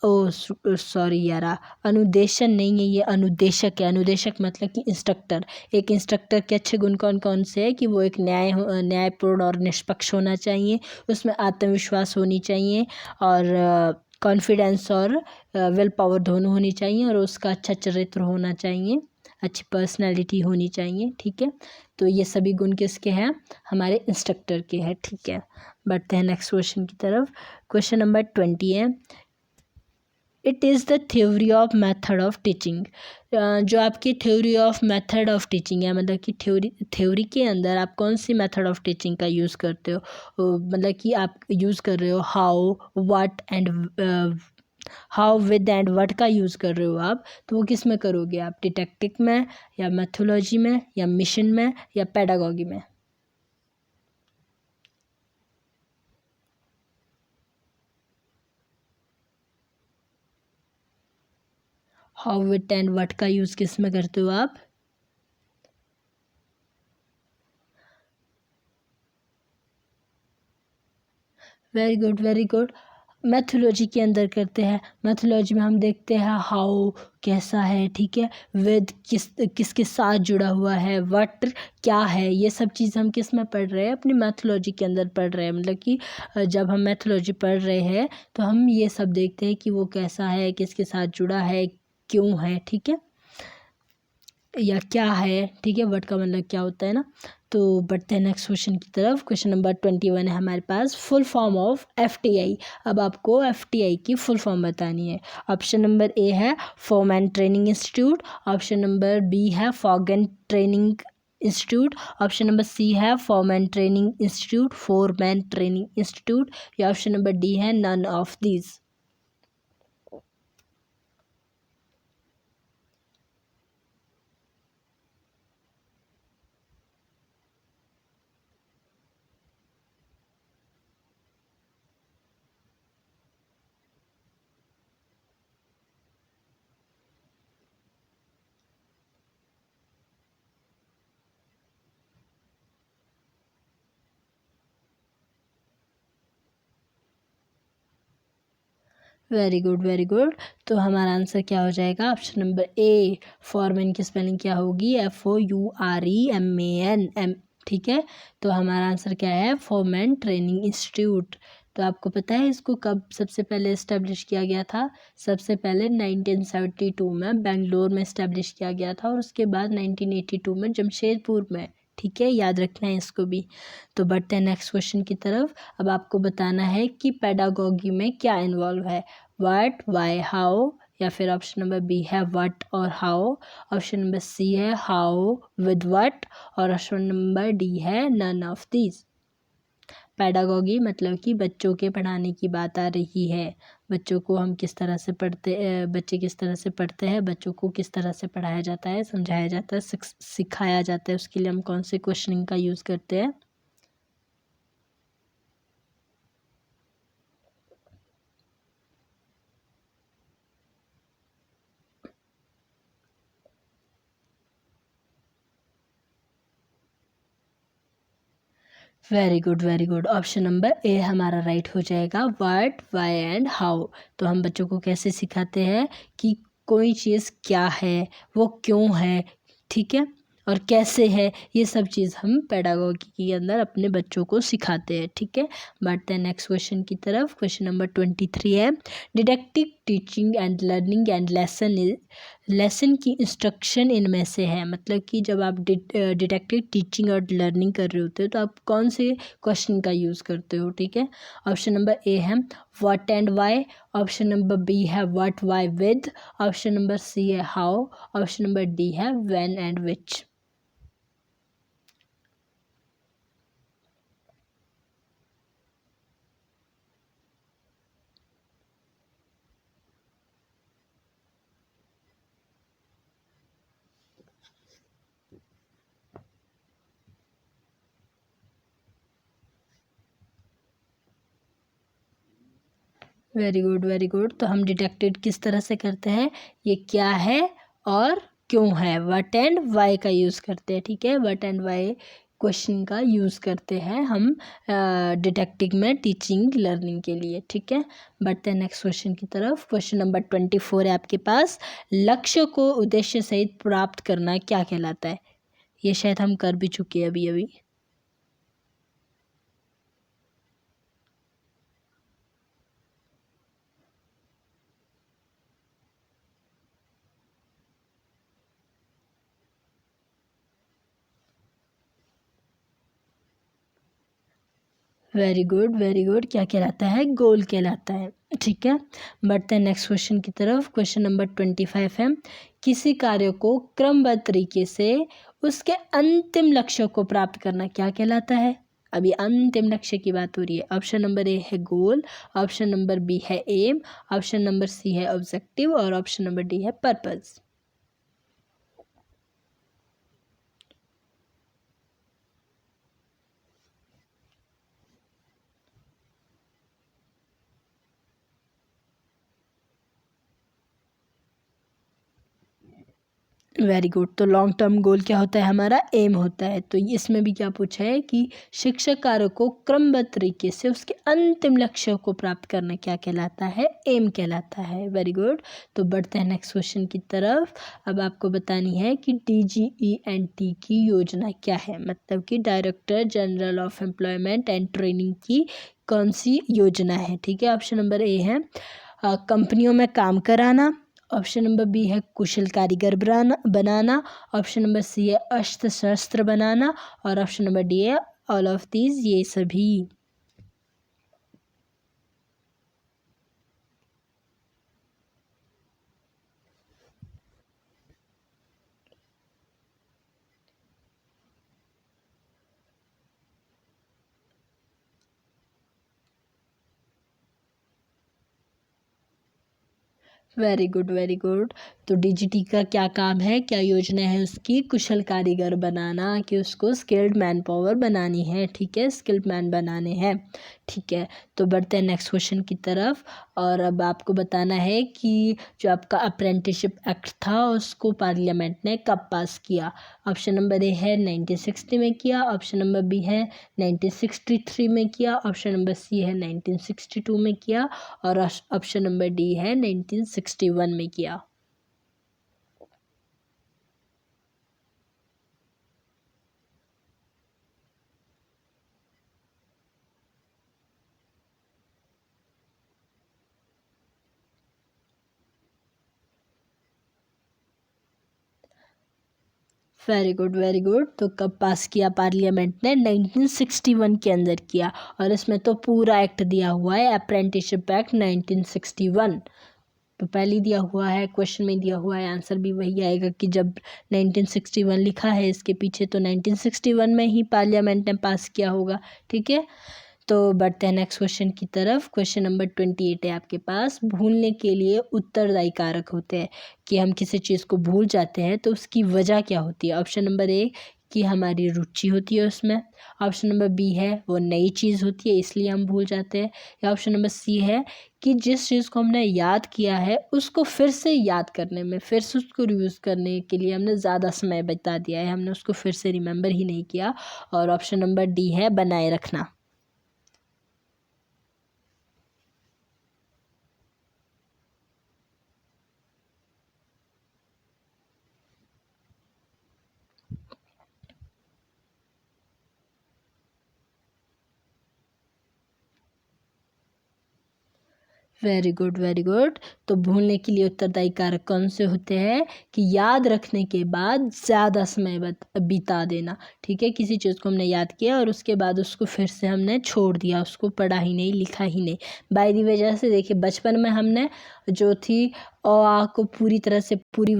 ओ सॉरी यार, अनुदेशन नहीं है, ये अनुदेशक है। अनुदेशक मतलब कि इंस्ट्रक्टर। एक इंस्ट्रक्टर के अच्छे गुण कौन कौन से हैं कि वो एक न्यायपूर्ण और निष्पक्ष होना चाहिए, उसमें आत्मविश्वास होनी चाहिए, और कॉन्फिडेंस और विल पावर दोनों होनी चाहिए, और उसका अच्छा चरित्र होना चाहिए, अच्छी पर्सनैलिटी होनी चाहिए, ठीक है। तो ये सभी गुण किसके हैं? हमारे इंस्ट्रक्टर के हैं, ठीक है। बढ़ते हैं नेक्स्ट क्वेश्चन की तरफ। क्वेश्चन नंबर 20 है, it is the theory of method of teaching. जो आपकी theory of method of teaching है, मतलब कि थ्योरी के अंदर आप कौन सी मेथड ऑफ टीचिंग का यूज़ करते हो। मतलब कि आप यूज़ कर रहे हो how, what and how, with and what का यूज़ कर रहे हो आप, तो वो किस में करोगे आप? डिडैक्टिक में, या मैथोलॉजी में, या मिशन में, या पेडागॉगी में? हाउ, विद एंड व्हाट का यूज़ किस में करते हो आप? Very good very good. Methodology के अंदर करते हैं। मैथोलॉजी में हम देखते हैं हाउ कैसा है, ठीक है, विद किसके साथ जुड़ा हुआ है, व्हाट क्या है, ये सब चीज़ हम किस में पढ़ रहे हैं? अपनी मैथोलॉजी के अंदर पढ़ रहे हैं। मतलब कि जब हम मैथोलॉजी पढ़ रहे हैं तो हम ये सब देखते हैं कि वो कैसा है, किसके साथ जुड़ा है, क्यों है, ठीक है, या क्या है, ठीक है। वर्ड का मतलब क्या होता है ना। तो बढ़ते हैं नेक्स्ट क्वेश्चन की तरफ। क्वेश्चन नंबर 21 है हमारे पास, फुल फॉर्म ऑफ FTI। अब आपको FTI की फुल फॉर्म बतानी है। ऑप्शन नंबर ए है foreman training institute. Option number B है फॉगन training institute. Option number C है foreman training institute, foreman training institute, या ऑप्शन नंबर डी है none of these. Very good very good. तो हमारा आंसर क्या हो जाएगा? ऑप्शन नंबर ए, फॉरमैन की स्पेलिंग क्या होगी? FOUREMAN, ठीक है। तो हमारा आंसर क्या है? Foreman training institute. तो आपको पता है इसको कब सबसे पहले इस्टेब्लिश किया गया था? सबसे पहले 1972 में बेंगलोर में इस्टेब्लिश किया गया था, और उसके बाद 1982 में जमशेदपुर में, ठीक है, याद रखना है इसको भी। तो बढ़ते हैं नेक्स्ट क्वेश्चन की तरफ। अब आपको बताना है कि पेडागोगी में क्या इन्वॉल्व है, व्हाट, वाई, हाउ, या फिर ऑप्शन नंबर बी है व्हाट और हाउ, ऑप्शन नंबर सी है हाउ विद व्हाट, और ऑप्शन नंबर डी है नन ऑफ दीज। पेडागोगी मतलब कि बच्चों के पढ़ाने की बात आ रही है। बच्चों को हम किस तरह से बच्चे किस तरह से पढ़ते हैं, बच्चों को किस तरह से पढ़ाया जाता है, समझाया जाता है, सिखाया जाता है, उसके लिए हम कौन से क्वेश्चनिंग का यूज़ करते हैं। Very good very good. Option number ए हमारा राइट हो जाएगा, व्हाट, व्हाई एंड हाउ। तो हम बच्चों को कैसे सिखाते हैं कि कोई चीज़ क्या है, वो क्यों है, ठीक है, और कैसे है, ये सब चीज़ हम पेडागोगी के अंदर अपने बच्चों को सिखाते हैं, ठीक है। बढ़ते हैं नेक्स्ट क्वेश्चन की तरफ। क्वेश्चन नंबर 23 है, deductive teaching and learning and lesson की इंस्ट्रक्शन इनमें से है। मतलब कि जब आप डिडक्टिव टीचिंग और लर्निंग कर रहे होते हो तो आप कौन से क्वेश्चन का यूज़ करते हो, ठीक है। ऑप्शन नंबर ए है what and why, option number B है what, why, with, option number C है हाउ, ऑप्शन नंबर डी है when and which. Very good very good. तो हम डिटेक्टेड किस तरह से करते हैं, ये क्या है और क्यों है, व्हाट एंड वाई का यूज़ करते हैं, ठीक है। व्हाट एंड वाई क्वेश्चन का यूज़ करते हैं हम डिटेक्टिव में टीचिंग लर्निंग के लिए, ठीक है। बढ़ते हैं नेक्स्ट क्वेश्चन की तरफ। क्वेश्चन नंबर 24 है आपके पास, लक्ष्य को उद्देश्य सहित प्राप्त करना क्या कहलाता है। ये शायद हम कर भी चुके हैं अभी अभी। Very good very good. क्या कहलाता है, गोल कहलाता है, ठीक है। बढ़ते हैं नेक्स्ट क्वेश्चन की तरफ। क्वेश्चन नंबर 25 है, किसी कार्य को क्रमबद्ध तरीके से उसके अंतिम लक्ष्य को प्राप्त करना क्या कहलाता है। अभी अंतिम लक्ष्य की बात हो रही है। ऑप्शन नंबर ए है गोल, ऑप्शन नंबर बी है एम, ऑप्शन नंबर सी है ऑब्जेक्टिव और ऑप्शन नंबर डी है पर्पस। Very good. तो लॉन्ग टर्म गोल क्या होता है, हमारा एम होता है। तो इसमें भी क्या पूछा है कि शिक्षक कार्य को क्रमबद्ध तरीके से उसके अंतिम लक्ष्य को प्राप्त करना क्या कहलाता है, एम कहलाता है। Very good. तो बढ़ते हैं नेक्स्ट क्वेश्चन की तरफ। अब आपको बतानी है कि DGENT की योजना क्या है, मतलब कि director general of employment and training की कौन सी योजना है, ठीक है। ऑप्शन नंबर ए है कंपनियों में काम कराना, ऑप्शन नंबर बी है कुशल कारीगर बनाना, ऑप्शन नंबर सी है अस्त्र शस्त्र बनाना और ऑप्शन नंबर डी है ऑल ऑफ दीज, ये सभी। Very good very good. तो DGT का क्या काम है, क्या योजना है उसकी, कुशल कारीगर बनाना, कि उसको स्किल्ड मैन पावर बनानी है, ठीक है, स्किल्ड मैन बनाने हैं, ठीक है। तो बढ़ते हैं नेक्स्ट क्वेश्चन की तरफ। और अब आपको बताना है कि जो आपका अप्रेंटिसशिप एक्ट था उसको पार्लियामेंट ने कब पास किया। ऑप्शन नंबर ए है 1960 में किया, ऑप्शन नंबर बी है 1963 में किया, ऑप्शन नंबर सी है 1962 में किया और ऑप्शन नंबर डी है 1961 में किया। Very good very good. तो कब पास किया पार्लियामेंट ने, 1961 के अंदर किया। और इसमें तो पूरा एक्ट दिया हुआ है, अप्रेंटिसशिप एक्ट 1961। तो पहले दिया हुआ है, क्वेश्चन में दिया हुआ है, आंसर भी वही आएगा कि जब 1961 लिखा है इसके पीछे तो 1961 में ही पार्लियामेंट ने पास किया होगा, ठीक है। तो बढ़ते हैं नेक्स्ट क्वेश्चन की तरफ। क्वेश्चन नंबर 28 है आपके पास। भूलने के लिए उत्तरदायी कारक होते हैं, कि हम किसी चीज़ को भूल जाते हैं तो उसकी वजह क्या होती है। ऑप्शन नंबर ए कि हमारी रुचि होती है उसमें। ऑप्शन नंबर बी है वो नई चीज़ होती है इसलिए हम भूल जाते हैं। या ऑप्शन नंबर सी है कि जिस चीज़ को हमने याद किया है उसको फिर से याद करने में, फिर से उसको रिव्यूज़ करने के लिए हमने ज़्यादा समय बिता दिया है, हमने उसको फिर से रिमेंबर ही नहीं किया। और ऑप्शन नंबर डी है बनाए रखना। Very good very good. तो भूलने के लिए उत्तरदायी कारक कौन से होते हैं कि याद रखने के बाद ज़्यादा समय बिता देना। ठीक है, किसी चीज़ को हमने याद किया और उसके बाद उसको फिर से हमने छोड़ दिया, उसको पढ़ा ही नहीं, लिखा ही नहीं। बाय दी वजह से देखिए बचपन में हमने जो थी अ आ को पूरी तरह से पूरी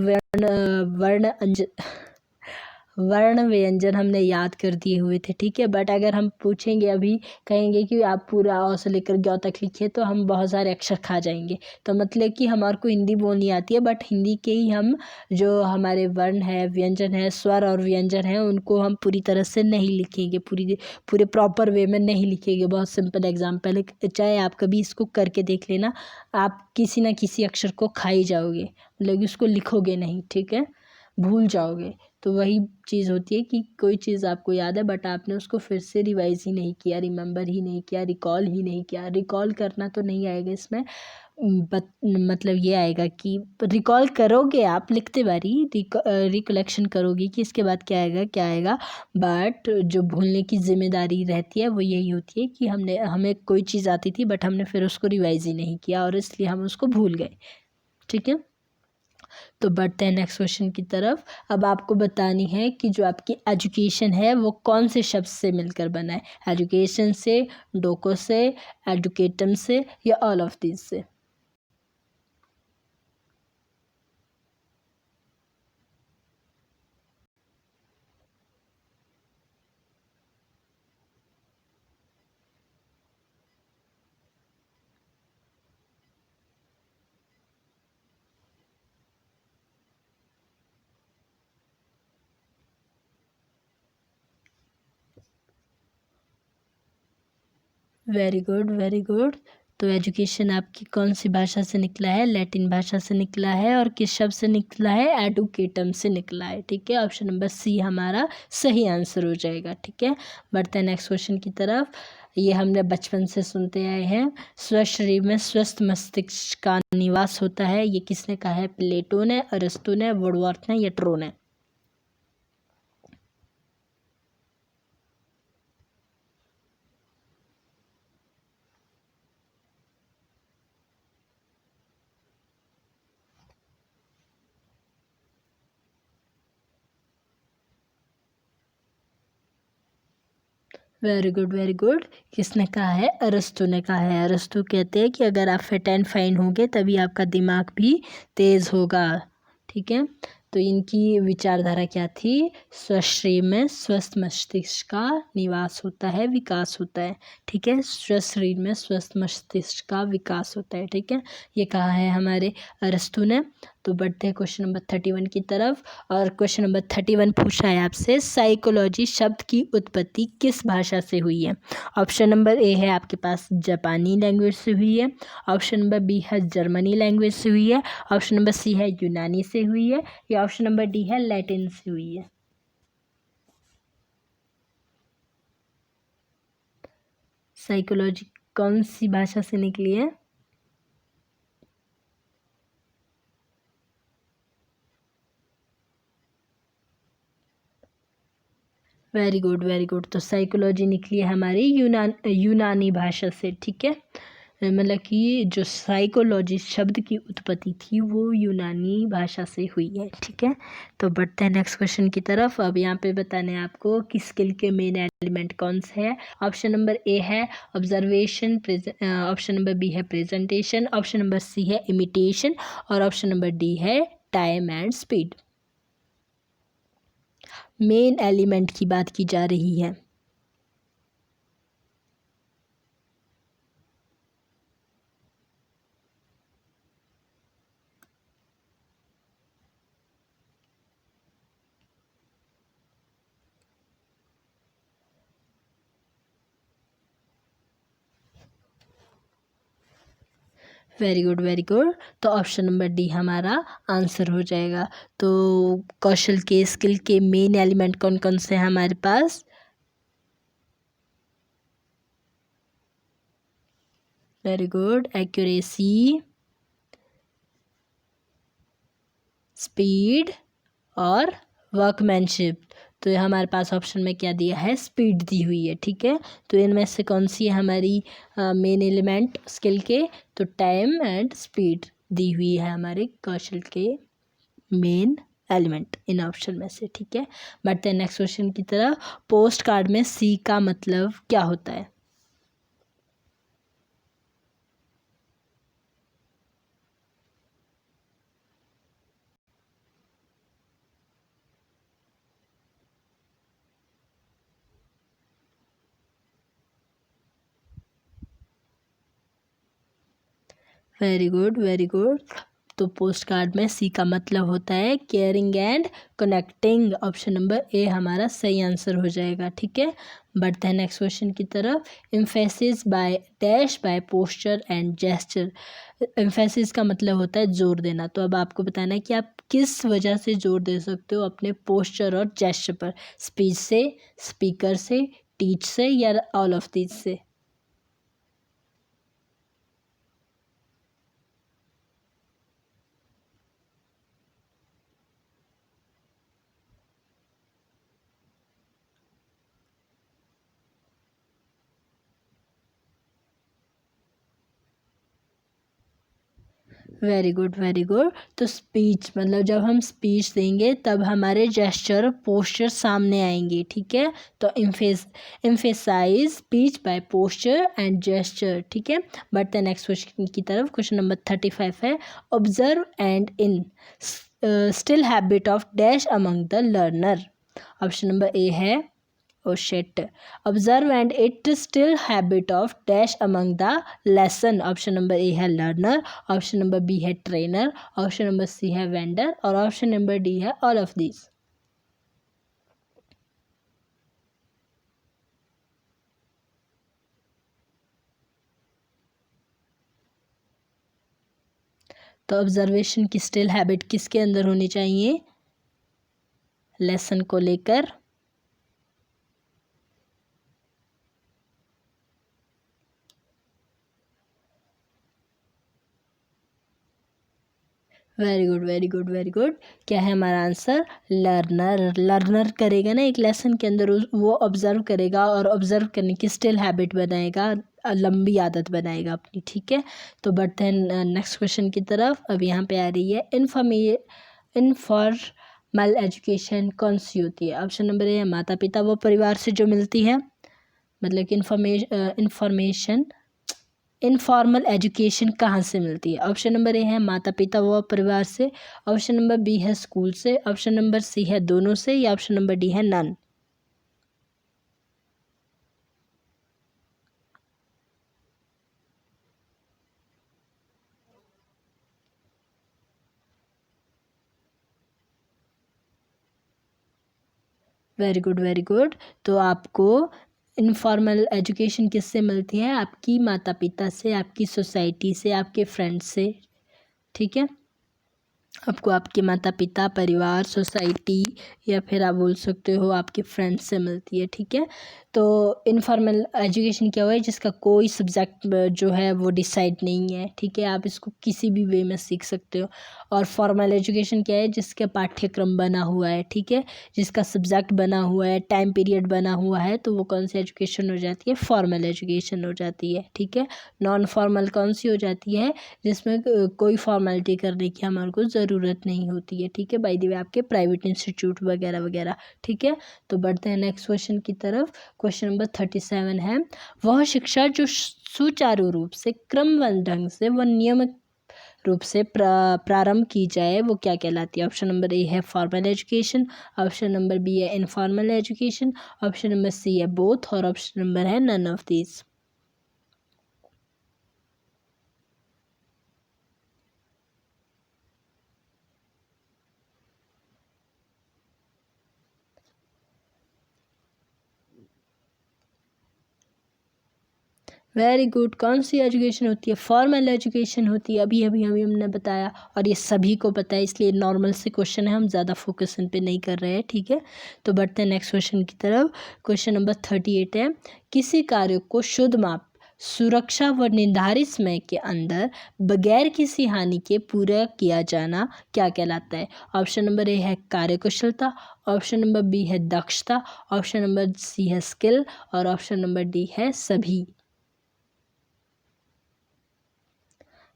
वर्ण व्यंजन हमने याद कर दिए हुए थे। ठीक है, बट अगर हम पूछेंगे अभी, कहेंगे कि आप पूरा अ से लेकर ग तक लिखिए, तो हम बहुत सारे अक्षर खा जाएंगे। तो मतलब कि हमारे को हिंदी बोलनी आती है, बट हिंदी के ही हम जो हमारे वर्ण है, व्यंजन है, स्वर और व्यंजन है, उनको हम पूरी तरह से नहीं लिखेंगे, पूरे प्रॉपर वे में नहीं लिखेंगे। बहुत सिंपल एग्जाम्पल है, चाहे आप कभी इसको करके देख लेना, आप किसी ना किसी अक्षर को खा ही जाओगे, मतलब उसको लिखोगे नहीं। ठीक है, भूल जाओगे। तो वही चीज़ होती है कि कोई चीज़ आपको याद है बट आपने उसको फिर से रिवाइज ही नहीं किया, रिमेंबर ही नहीं किया, रिकॉल ही नहीं किया। रिकॉल करना तो नहीं आएगा इसमें, मतलब ये आएगा कि रिकॉल करोगे आप लिखते बारी, रिकलेक्शन करोगी कि इसके बाद क्या आएगा क्या आएगा। बट जो भूलने की जिम्मेदारी रहती है वो यही होती है कि हमें कोई चीज़ आती थी बट हमने फिर उसको रिवाइज ही नहीं किया और इसलिए हम उसको भूल गए। ठीक है, तो बढ़ते हैं नेक्स्ट क्वेश्चन की तरफ। अब आपको बतानी है कि जो आपकी एजुकेशन है वो कौन से शब्द से मिलकर बना है। एजुकेशन से, डोको से, एडुकेटम से, या ऑल ऑफ दिस से। Very good very good. तो एजुकेशन आपकी कौन सी भाषा से निकला है, लैटिन भाषा से निकला है। और किस शब्द से निकला है, एडुकेटम से निकला है। ठीक है, ऑप्शन नंबर सी हमारा सही आंसर हो जाएगा। ठीक है, बढ़ते हैं नेक्स्ट क्वेश्चन की तरफ। ये हमने बचपन से सुनते आए हैं, स्वस्थ शरीर में स्वस्थ मस्तिष्क का निवास होता है। ये किसने कहा है, प्लेटो ने, अरस्तु ने, वुडवर्थ ने, या ट्रो ने। Very good very good. किसने कहा है, अरस्तु ने कहा है। अरस्तु कहते हैं कि अगर आप फिट एंड फाइन होंगे तभी आपका दिमाग भी तेज़ होगा। ठीक है, तो इनकी विचारधारा क्या थी, स्वस्थ शरीर में स्वस्थ मस्तिष्क का निवास होता है, विकास होता है। ठीक है, स्वस्थ शरीर में स्वस्थ मस्तिष्क का विकास होता है। ठीक है, ये कहा है हमारे अरस्तु ने। तो बढ़ते हैं क्वेश्चन नंबर 31 की तरफ। और क्वेश्चन नंबर 31 पूछा है आपसे, साइकोलॉजी शब्द की उत्पत्ति किस भाषा से हुई है। ऑप्शन नंबर ए है आपके पास जापानी लैंग्वेज से हुई है। ऑप्शन नंबर बी है जर्मनी लैंग्वेज से हुई है। ऑप्शन नंबर सी है यूनानी से हुई है। या ऑप्शन नंबर डी है लैटिन से हुई है। साइकोलॉजी कौन सी भाषा से निकली है। Very good very good. तो साइकोलॉजी निकली है हमारी यूनानी भाषा से। ठीक है, मतलब कि जो साइकोलॉजी शब्द की उत्पत्ति थी वो यूनानी भाषा से हुई है। ठीक है, तो बढ़ते हैं नेक्स्ट क्वेश्चन की तरफ। अब यहाँ पे बताने हैं आपको कि स्किल के मेन एलिमेंट कौन से है। ऑप्शन नंबर ए है ऑब्जर्वेशन, ऑप्शन नंबर बी है प्रेजेंटेशन, ऑप्शन नंबर सी है इमिटेशन, और ऑप्शन नंबर डी है time and speed. Main element की बात की जा रही है। Very good very good. तो ऑप्शन नंबर डी हमारा आंसर हो जाएगा। तो कौशल के, स्किल के मेन एलिमेंट कौन कौन से हैं हमारे पास? वेरी गुड, एक्यूरेसी, स्पीड और वर्कमैनशिप। तो ये हमारे पास ऑप्शन में क्या दिया है? स्पीड दी हुई है, ठीक है। तो इनमें से कौन सी है हमारी मेन एलिमेंट स्किल के? तो टाइम एंड स्पीड दी हुई है हमारे कौशल के मेन एलिमेंट इन ऑप्शन में से, ठीक है। बढ़ते हैं नेक्स्ट क्वेश्चन की तरफ। पोस्ट कार्ड में सी का मतलब क्या होता है? Very good very good. तो पोस्ट कार्ड में सी का मतलब होता है caring and connecting. Option number ए हमारा सही आंसर हो जाएगा, ठीक है। बढ़ते हैं नेक्स्ट क्वेश्चन की तरफ। Emphasis by dash by posture and gesture. Emphasis का मतलब होता है जोर देना। तो अब आपको बताना है कि आप किस वजह से जोर दे सकते हो अपने पोस्चर और जेस्चर पर? स्पीच से, स्पीकर से, टीच से या ऑल ऑफ दीज से? Very good very good. तो स्पीच मतलब जब हम स्पीच देंगे तब हमारे जेस्चर पोस्चर सामने आएंगे, ठीक है। तो emphasise speech by posture and gesture, ठीक है। बढ़ते हैं नेक्स्ट क्वेश्चन की तरफ। क्वेश्चन नंबर 35 है। Observe and instil habit of dash among the learner. Option number A है oh shit, observe and it still habit of dash among the lesson. Option number A है learner, option number B है trainer, option number C है vendor और option number D है all of these. तो observation की still habit किसके अंदर होनी चाहिए? लेसन को लेकर। Very good very good very good. क्या है हमारा आंसर? लर्नर। लर्नर करेगा ना एक लेसन के अंदर, वो ऑब्जर्व करेगा और ऑब्जर्व करने की स्टिल हैबिट बनाएगा, लंबी आदत बनाएगा अपनी, ठीक है। तो बढ़ते हैं नेक्स्ट क्वेश्चन की तरफ। अब यहाँ पे आ रही है इनफॉर्मल एजुकेशन कौन सी होती है? ऑप्शन नंबर ए है माता पिता व परिवार से जो मिलती है, मतलब कि इंफॉर्मेशन इनफॉर्मल एजुकेशन कहाँ से मिलती है? ऑप्शन नंबर ए है माता पिता व परिवार से, ऑप्शन नंबर बी है स्कूल से, ऑप्शन नंबर सी है दोनों से या ऑप्शन नंबर डी है none. Very good very good. तो आपको इनफॉर्मल एजुकेशन किससे मिलती है? आपकी माता पिता से, आपकी सोसाइटी से, आपके फ्रेंड्स से, ठीक है। आपको आपके माता पिता, परिवार, सोसाइटी या फिर आप बोल सकते हो आपके फ्रेंड्स से मिलती है, ठीक है। तो इनफॉर्मल एजुकेशन क्या हुआ है? जिसका कोई सब्जेक्ट जो है वो डिसाइड नहीं है, ठीक है। आप इसको किसी भी वे में सीख सकते हो। और फॉर्मल एजुकेशन क्या है? जिसका पाठ्यक्रम बना हुआ है, ठीक है, जिसका सब्जेक्ट बना हुआ है, टाइम पीरियड बना हुआ है, तो वो कौन सी एजुकेशन हो जाती है? फॉर्मल एजुकेशन हो जाती है, ठीक है। नॉन फॉर्मल कौन सी हो जाती है? जिसमें कोई फॉर्मेलिटी करने की हमारे को ज़रूरत नहीं होती है, ठीक है। बाय द वे आपके प्राइवेट इंस्टीट्यूट वगैरह वगैरह, ठीक है। तो बढ़ते हैं नेक्स्ट क्वेश्चन की तरफ। क्वेश्चन नंबर 37 है। वह शिक्षा जो सुचारू रूप से क्रमबद्ध ढंग से व नियमित रूप से प्रारंभ की जाए वो क्या कहलाती है? ऑप्शन नंबर ए है formal education, option number B है informal education, option number C है बोथ और ऑप्शन नंबर है none of these. Very good. कौन सी एजुकेशन होती है? फॉर्मल एजुकेशन होती है। अभी अभी अभी हमने बताया और ये सभी को पता है, इसलिए नॉर्मल से क्वेश्चन है, हम ज़्यादा फोकस इन पे नहीं कर रहे हैं, ठीक है। तो बढ़ते हैं नेक्स्ट क्वेश्चन की तरफ। क्वेश्चन नंबर 38 है, किसी कार्य को शुद्ध माप, सुरक्षा व निर्धारित समय के अंदर बगैर किसी हानि के पूरा किया जाना क्या कहलाता है? ऑप्शन नंबर ए है कार्यकुशलता, ऑप्शन नंबर बी है दक्षता, ऑप्शन नंबर सी है स्किल और ऑप्शन नंबर डी है सभी।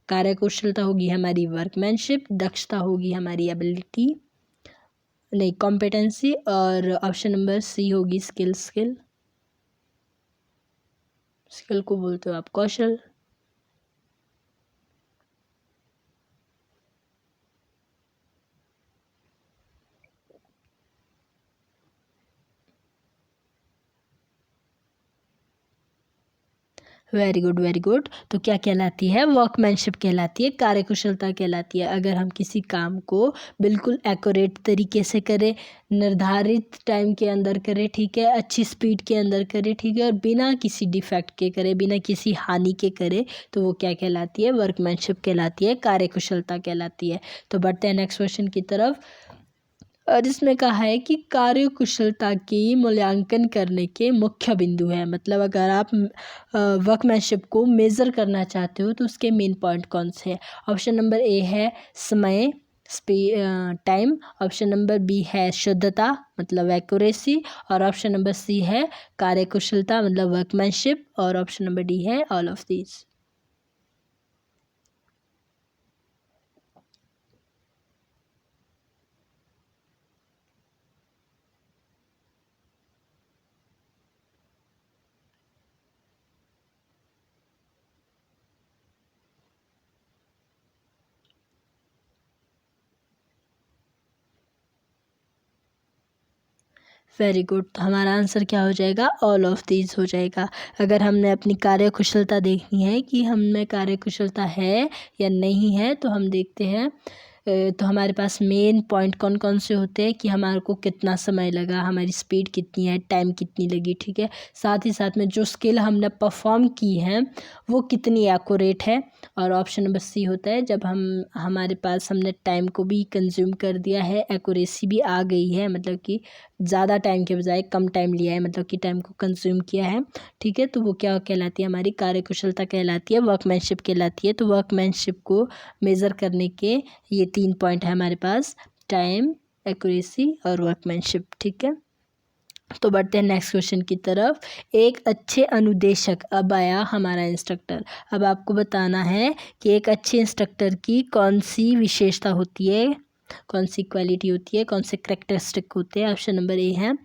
कार्यकुशलता होगी हमारी वर्कमैनशिप, दक्षता होगी हमारी एबिलिटी नहीं कॉम्पिटेंसी और ऑप्शन नंबर सी होगी स्किल। स्किल को बोलते हो आप कौशल। Very good very good. तो क्या कहलाती है? वर्कमैनशिप कहलाती है, कार्यकुशलता कहलाती है। अगर हम किसी काम को बिल्कुल एक्यूरेट तरीके से करें, निर्धारित टाइम के अंदर करें, ठीक है, अच्छी स्पीड के अंदर करें, ठीक है, और बिना किसी डिफेक्ट के करें, बिना किसी हानि के करें, तो वो क्या कहलाती है? वर्कमैनशिप कहलाती है, कार्यकुशलता कहलाती है। तो बढ़ते हैं नेक्स्ट क्वेश्चन की तरफ। और इसमें कहा है कि कार्यकुशलता की मूल्यांकन करने के मुख्य बिंदु है, मतलब अगर आप वर्कमैनशिप को मेज़र करना चाहते हो तो उसके मेन पॉइंट कौन से हैं? ऑप्शन नंबर ए है समय, टाइम, ऑप्शन नंबर बी है शुद्धता मतलब एक्यूरेसी और ऑप्शन नंबर सी है कार्यकुशलता मतलब वर्कमैनशिप और ऑप्शन नंबर डी है all of these. Very good. तो हमारा आंसर क्या हो जाएगा? ऑल ऑफ दीज हो जाएगा। अगर हमने अपनी कार्यकुशलता देखनी है कि हम में कार्यकुशलता है या नहीं है, तो हम देखते हैं तो हमारे पास मेन पॉइंट कौन कौन से होते हैं कि हमारे को कितना समय लगा, हमारी स्पीड कितनी है, टाइम कितनी लगी, ठीक है। साथ ही साथ में जो स्किल हमने परफॉर्म की है वो कितनी एक्यूरेट है और ऑप्शन नंबर सी होता है जब हमारे पास हमने टाइम को भी कंज्यूम कर दिया है, एक्यूरेसी भी आ गई है, मतलब कि ज़्यादा टाइम के बजाय कम टाइम लिया है, मतलब कि टाइम को कंज्यूम किया है, ठीक है। तो वो क्या कहलाती है? हमारी कार्यकुशलता कहलाती है, वर्कमैनशिप कहलाती है। तो वर्कमैनशिप को मेज़र करने के ये 3 पॉइंट है हमारे पास, टाइम, एक्यूरेसी और वर्कमैनशिप, ठीक है। तो बढ़ते हैं नेक्स्ट क्वेश्चन की तरफ। एक अच्छे अनुदेशक, अब आया हमारा इंस्ट्रक्टर। अब आपको बताना है कि एक अच्छे इंस्ट्रक्टर की कौन सी विशेषता होती है, कौन सी क्वालिटी होती है, कौन से करेक्टरिस्टिक होते हैं। ऑप्शन नंबर ए है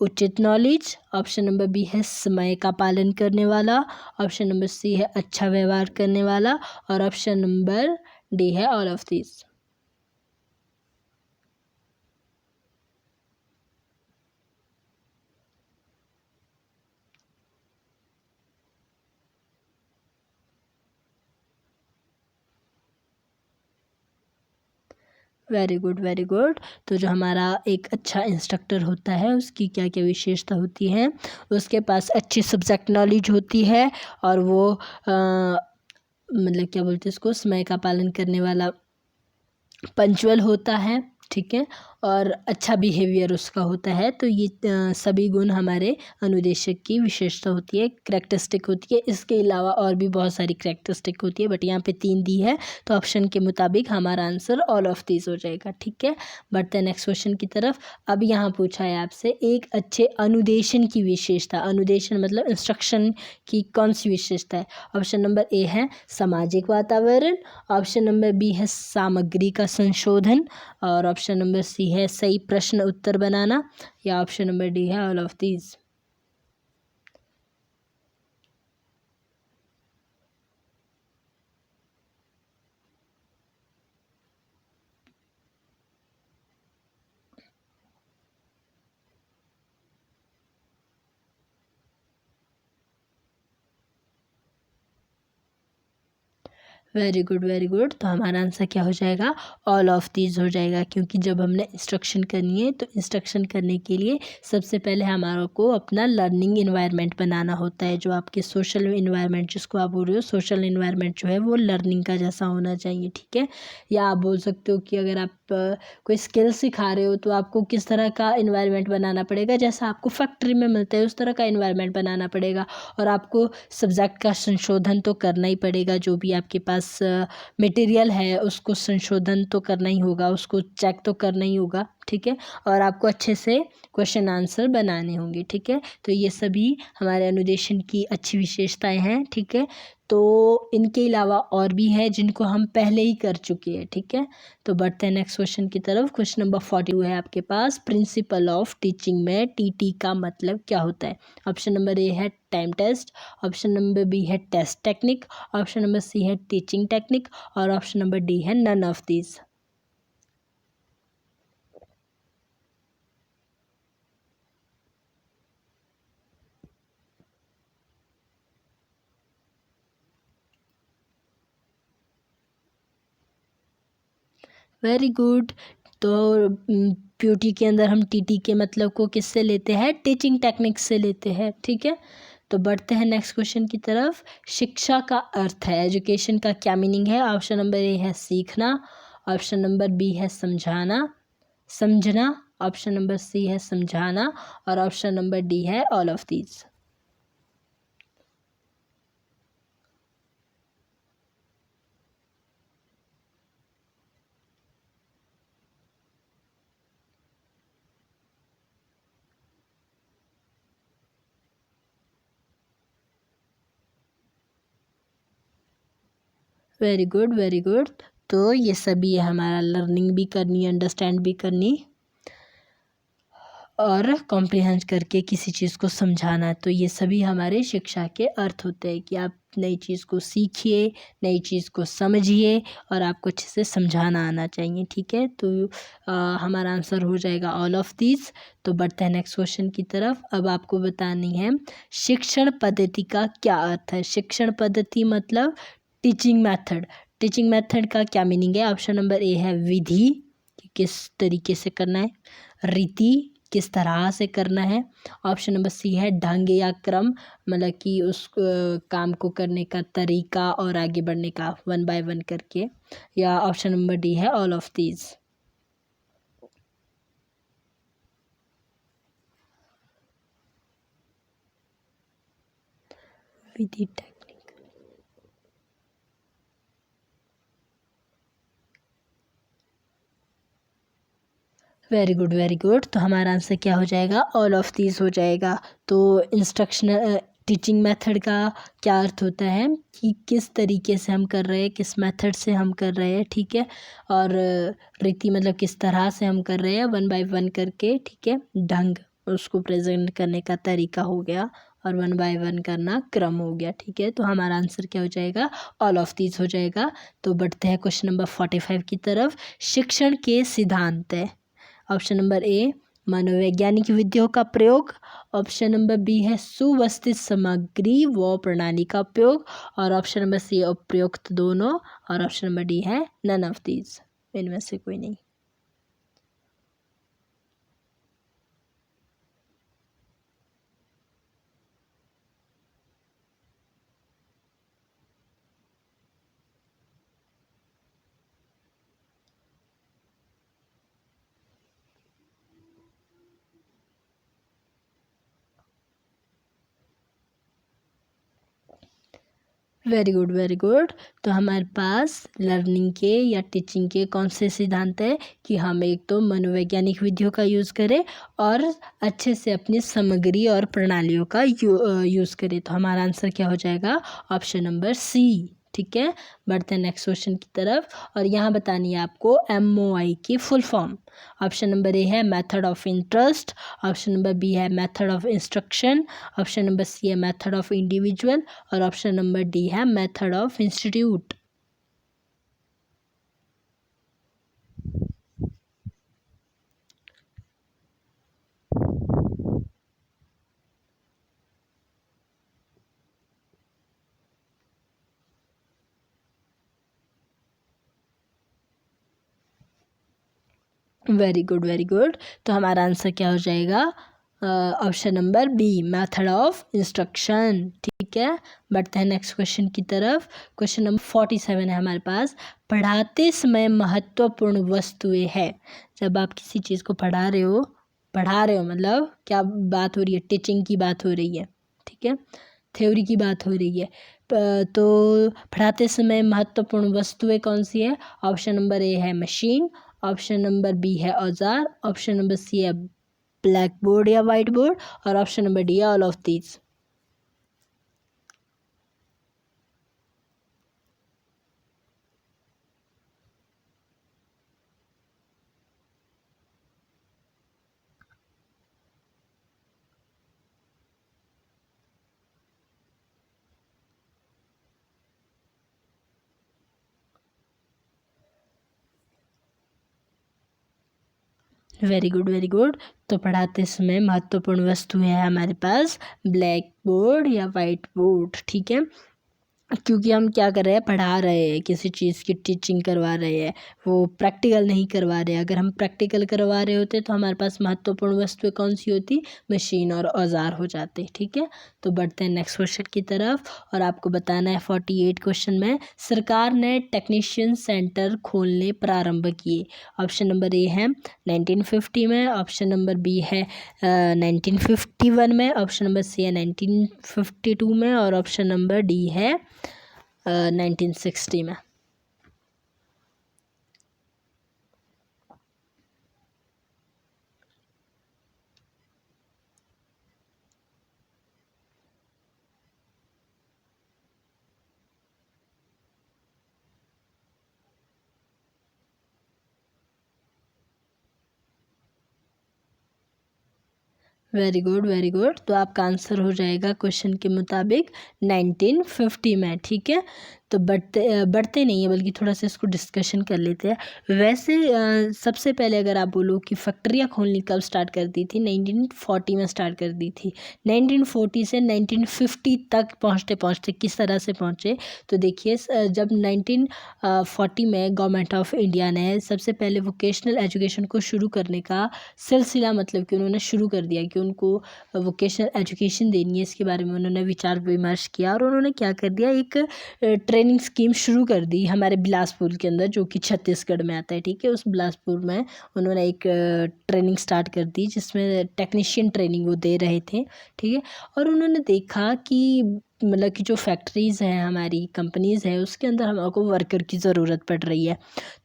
उचित नॉलेज, ऑप्शन नंबर बी है समय का पालन करने वाला, ऑप्शन नंबर सी है अच्छा व्यवहार करने वाला और ऑप्शन नंबर डी है all of these. Very good very good. तो जो हमारा एक अच्छा इंस्ट्रक्टर होता है उसकी क्या क्या विशेषता होती है? उसके पास अच्छी सब्जेक्ट नॉलेज होती है और वो मतलब क्या बोलते हैं उसको, समय का पालन करने वाला, पंचुअल होता है, ठीक है, और अच्छा बिहेवियर उसका होता है। तो ये सभी गुण हमारे अनुदेशक की विशेषता होती है, करेक्टरिस्टिक होती है। इसके अलावा और भी बहुत सारी करेक्टरिस्टिक होती है बट यहाँ पे 3 दी है, तो ऑप्शन के मुताबिक हमारा आंसर ऑल ऑफ दीज हो जाएगा, ठीक है। बढ़ते हैं नेक्स्ट क्वेश्चन की तरफ। अब यहाँ पूछा है आपसे एक अच्छे अनुदेशन की विशेषता, अनुदेशन मतलब इंस्ट्रक्शन की कौन सी विशेषता है? ऑप्शन नंबर ए है सामाजिक वातावरण, ऑप्शन नंबर बी है सामग्री का संशोधन और ऑप्शन नंबर सी है सही प्रश्न उत्तर बनाना या ऑप्शन नंबर डी है all of these. Very good very good. तो हमारा आंसर क्या हो जाएगा, ऑल ऑफ दीज हो जाएगा, क्योंकि जब हमने इंस्ट्रक्शन करनी है तो इंस्ट्रक्शन करने के लिए सबसे पहले हमारे को अपना लर्निंग इन्वायरमेंट बनाना होता है। जो आपके सोशल इन्वायरमेंट जिसको आप बोल रहे हो, सोशल इन्वायरमेंट जो है वो लर्निंग का जैसा होना चाहिए, ठीक है। या आप बोल सकते हो कि अगर आप कोई स्किल सिखा रहे हो तो आपको किस तरह का इन्वायरमेंट बनाना पड़ेगा, जैसा आपको फैक्ट्री में मिलता है उस तरह का इन्वायरमेंट बनाना पड़ेगा। और आपको सब्जेक्ट का संशोधन तो करना ही पड़ेगा, जो भी आपके पास मटेरियल है उसको संशोधन तो करना ही होगा, उसको चेक तो करना ही होगा, ठीक है। और आपको अच्छे से क्वेश्चन आंसर बनाने होंगे, ठीक है। तो ये सभी हमारे अनुदेशन की अच्छी विशेषताएं हैं, ठीक है। तो इनके अलावा और भी है जिनको हम पहले ही कर चुके हैं, ठीक है। तो बढ़ते हैं नेक्स्ट क्वेश्चन की तरफ। क्वेश्चन नंबर 42 है आपके पास, प्रिंसिपल ऑफ टीचिंग में टीटी का मतलब क्या होता है। ऑप्शन नंबर ए है time test, option number B है test technique, option number C है टीचिंग टेक्निक, और ऑप्शन नंबर डी है none of these. Very good. तो प्यूटी के अंदर हम टीटी के मतलब को किससे लेते हैं, टीचिंग टेक्निक से लेते हैं, ठीक है। तो बढ़ते हैं नेक्स्ट क्वेश्चन की तरफ। शिक्षा का अर्थ है, एजुकेशन का क्या मीनिंग है। ऑप्शन नंबर ए है सीखना, ऑप्शन नंबर बी है समझना, ऑप्शन नंबर सी है समझाना, और ऑप्शन नंबर डी है all of these. Very good very good. तो ये सभी है हमारा लर्निंग भी करनी, अंडरस्टैंड भी करनी और कॉम्प्रिहेंड करके किसी चीज़ को समझाना। तो ये सभी हमारे शिक्षा के अर्थ होते हैं कि आप नई चीज़ को सीखिए, नई चीज़ को समझिए और आपको अच्छे से समझाना आना चाहिए, ठीक है। तो हमारा आंसर हो जाएगा ऑल ऑफ दीज। तो बढ़ते हैं नेक्स्ट क्वेश्चन की तरफ। अब आपको बतानी है शिक्षण पद्धति का क्या अर्थ है। शिक्षण पद्धति मतलब टीचिंग मेथड। टीचिंग मेथड का क्या मीनिंग है। ऑप्शन नंबर ए है विधि, कि किस तरीके से करना है, रीति किस तरह से करना है, ऑप्शन नंबर सी है ढंग या क्रम, मतलब कि उस काम को करने का तरीका और आगे बढ़ने का वन बाय वन करके, या ऑप्शन नंबर डी है all of these. Vidhi technique. Very good very good. तो हमारा आंसर क्या हो जाएगा, ऑल ऑफ दीज हो जाएगा। तो इंस्ट्रक्शनल टीचिंग मेथड का क्या अर्थ होता है कि किस तरीके से हम कर रहे हैं, किस मेथड से हम कर रहे हैं, ठीक है। और रीति मतलब किस तरह से हम कर रहे हैं, वन बाय वन करके, ठीक है। ढंग उसको प्रेजेंट करने का तरीका हो गया, और वन बाय वन करना क्रम हो गया, ठीक है। तो हमारा आंसर क्या हो जाएगा, ऑल ऑफ दीज हो जाएगा। तो बढ़ते हैं क्वेश्चन नंबर 45 की तरफ। शिक्षण के सिद्धांत है। ऑप्शन नंबर ए मनोवैज्ञानिक विधियों का प्रयोग, ऑप्शन नंबर बी है सुव्यवस्थित सामग्री व प्रणाली का उपयोग, और ऑप्शन नंबर सी उपयुक्त दोनों, और ऑप्शन नंबर डी है नन ऑफ दीज, इनमें से कोई नहीं। Very good very good. तो हमारे पास लर्निंग के या टीचिंग के कौन से सिद्धांत है कि हम एक तो मनोवैज्ञानिक विधियों का यूज़ करें और अच्छे से अपनी सामग्री और प्रणालियों का यूज़ करें। तो हमारा आंसर क्या हो जाएगा, ऑप्शन नंबर सी, ठीक है। बढ़ते हैं नेक्स्ट क्वेश्चन की तरफ, और यहाँ बतानी है आपको MOI की full form. Option number A है method of interest, option number B है method of instruction, option number C है मेथड ऑफ इंडिविजुअल, और ऑप्शन नंबर डी है method of institute. Very good very good. तो हमारा answer क्या हो जाएगा? Option number B, method of instruction. ठीक है, बढ़ते हैं नेक्स्ट क्वेश्चन की तरफ। क्वेश्चन नंबर 47 है हमारे पास। पढ़ाते समय महत्वपूर्ण वस्तुएं है। जब आप किसी चीज़ को पढ़ा रहे हो मतलब क्या बात हो रही है? टीचिंग की बात हो रही है, ठीक है, थ्योरी की बात हो रही है। तो पढ़ाते समय महत्वपूर्ण वस्तुएं कौन सी है? ऑप्शन नंबर ए है मशीन, ऑप्शन नंबर बी है औजार, ऑप्शन नंबर सी है ब्लैक बोर्ड या वाइट बोर्ड, और ऑप्शन नंबर डी है all of these. Very good very good. तो पढ़ाते समय महत्वपूर्ण वस्तु है हमारे पास ब्लैक बोर्ड या वाइट बोर्ड। ठीक है, क्योंकि हम क्या कर रहे हैं? पढ़ा रहे हैं, किसी चीज़ की टीचिंग करवा रहे हैं, वो प्रैक्टिकल नहीं करवा रहे हैं। अगर हम प्रैक्टिकल करवा रहे होते तो हमारे पास महत्वपूर्ण वस्तुएं कौन सी होती? मशीन और औजार हो जाते। ठीक है, तो बढ़ते हैं नेक्स्ट क्वेश्चन की तरफ। और आपको बताना है 48 क्वेश्चन में सरकार ने टेक्नीशियन सेंटर खोलने प्रारंभ किए। ऑप्शन नंबर ए है 1950 में, ऑप्शन नंबर बी है 1951 में, ऑप्शन नंबर सी है 1952 में, और ऑप्शन नंबर डी है 1960 में। Very good very good. तो आपका आंसर हो जाएगा क्वेश्चन के मुताबिक 1950 में। ठीक है, तो बढ़ते नहीं है बल्कि थोड़ा सा इसको डिस्कशन कर लेते हैं। वैसे सबसे पहले अगर आप बोलो कि फैक्ट्रियाँ खोलनी कब स्टार्ट कर दी थी? 1940 में स्टार्ट कर दी थी। 1940 से 1950 तक पहुँचते पहुँचते किस तरह से पहुँचे? तो देखिए, जब 1940 में गवर्नमेंट ऑफ इंडिया ने सबसे पहले वोकेशनल एजुकेशन को शुरू करने का सिलसिला, मतलब कि उन्होंने शुरू कर दिया कि उनको वोकेशनल एजुकेशन देनी है, इसके बारे में उन्होंने विचार विमर्श किया और उन्होंने क्या कर दिया? एक ट्रेनिंग स्कीम शुरू कर दी हमारे बिलासपुर के अंदर, जो कि छत्तीसगढ़ में आता है। ठीक है, उस बिलासपुर में उन्होंने एक ट्रेनिंग स्टार्ट कर दी जिसमें टेक्नीशियन ट्रेनिंग वो दे रहे थे। ठीक है, और उन्होंने देखा कि मतलब कि जो फैक्ट्रीज़ हैं, हमारी कंपनीज़ हैं, उसके अंदर हमको वर्कर की ज़रूरत पड़ रही है।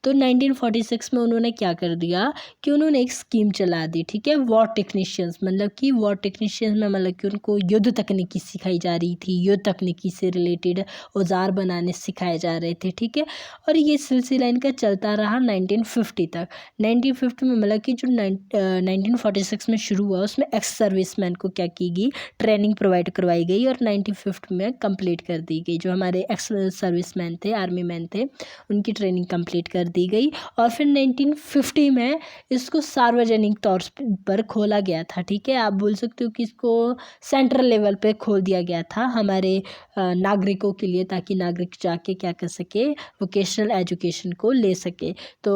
तो 1946 में उन्होंने क्या कर दिया कि उन्होंने एक स्कीम चला दी। ठीक है, वॉर टेक्नीशियंस, मतलब कि वॉर टेक्नीशियंस में मतलब कि उनको युद्ध तकनीकी सिखाई जा रही थी, युद्ध तकनीकी से रिलेटेड औजार बनाने सिखाए जा रहे थे। ठीक है, और ये सिलसिला इनका चलता रहा 1950 तक। 1950 में मतलब कि जो 1946 में शुरू हुआ उसमें एक्स सर्विसमैन को क्या की गई? ट्रेनिंग प्रोवाइड करवाई गई और 1950 में कंप्लीट कर दी गई। जो हमारे एक्स सर्विसमैन थे, आर्मी मैन थे, उनकी ट्रेनिंग कंप्लीट कर दी गई। और फिर 1950 में इसको सार्वजनिक तौर पर खोला गया था। ठीक है, आप बोल सकते हो कि इसको सेंट्रल लेवल पे खोल दिया गया था हमारे नागरिकों के लिए, ताकि नागरिक जाके क्या कर सके? वोकेशनल एजुकेशन को ले सके। तो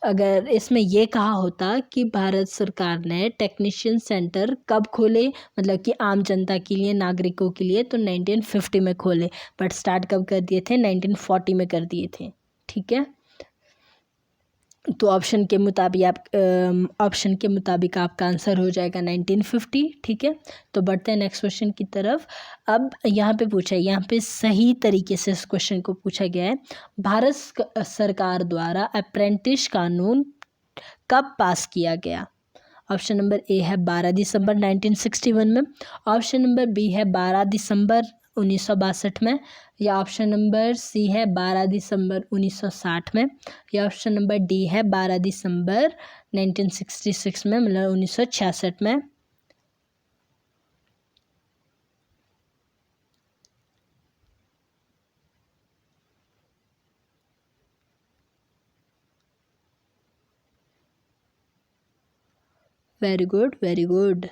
अगर इसमें ये कहा होता कि भारत सरकार ने टेक्नीशियन सेंटर कब खोले, मतलब कि आम जनता के लिए, नागरिकों के लिए, तो 1950 में खोले, बट स्टार्ट कब कर दिए थे? 1940 में कर दिए थे। ठीक है, तो ऑप्शन के मुताबिक आपका आंसर हो जाएगा 1950। ठीक है, तो बढ़ते हैं नेक्स्ट क्वेश्चन की तरफ। अब यहाँ पे पूछा है, यहाँ पे सही तरीके से इस क्वेश्चन को पूछा गया है, भारत सरकार द्वारा अप्रेंटिस कानून कब पास किया गया? ऑप्शन नंबर ए है 12 दिसंबर 1961 में, ऑप्शन नंबर बी है 12 दिसंबर 1962 में, या ऑप्शन नंबर सी है 12 दिसंबर 1960 में, या ऑप्शन नंबर डी है 12 दिसंबर 1966 में, मतलब 1966 में। Very good very good.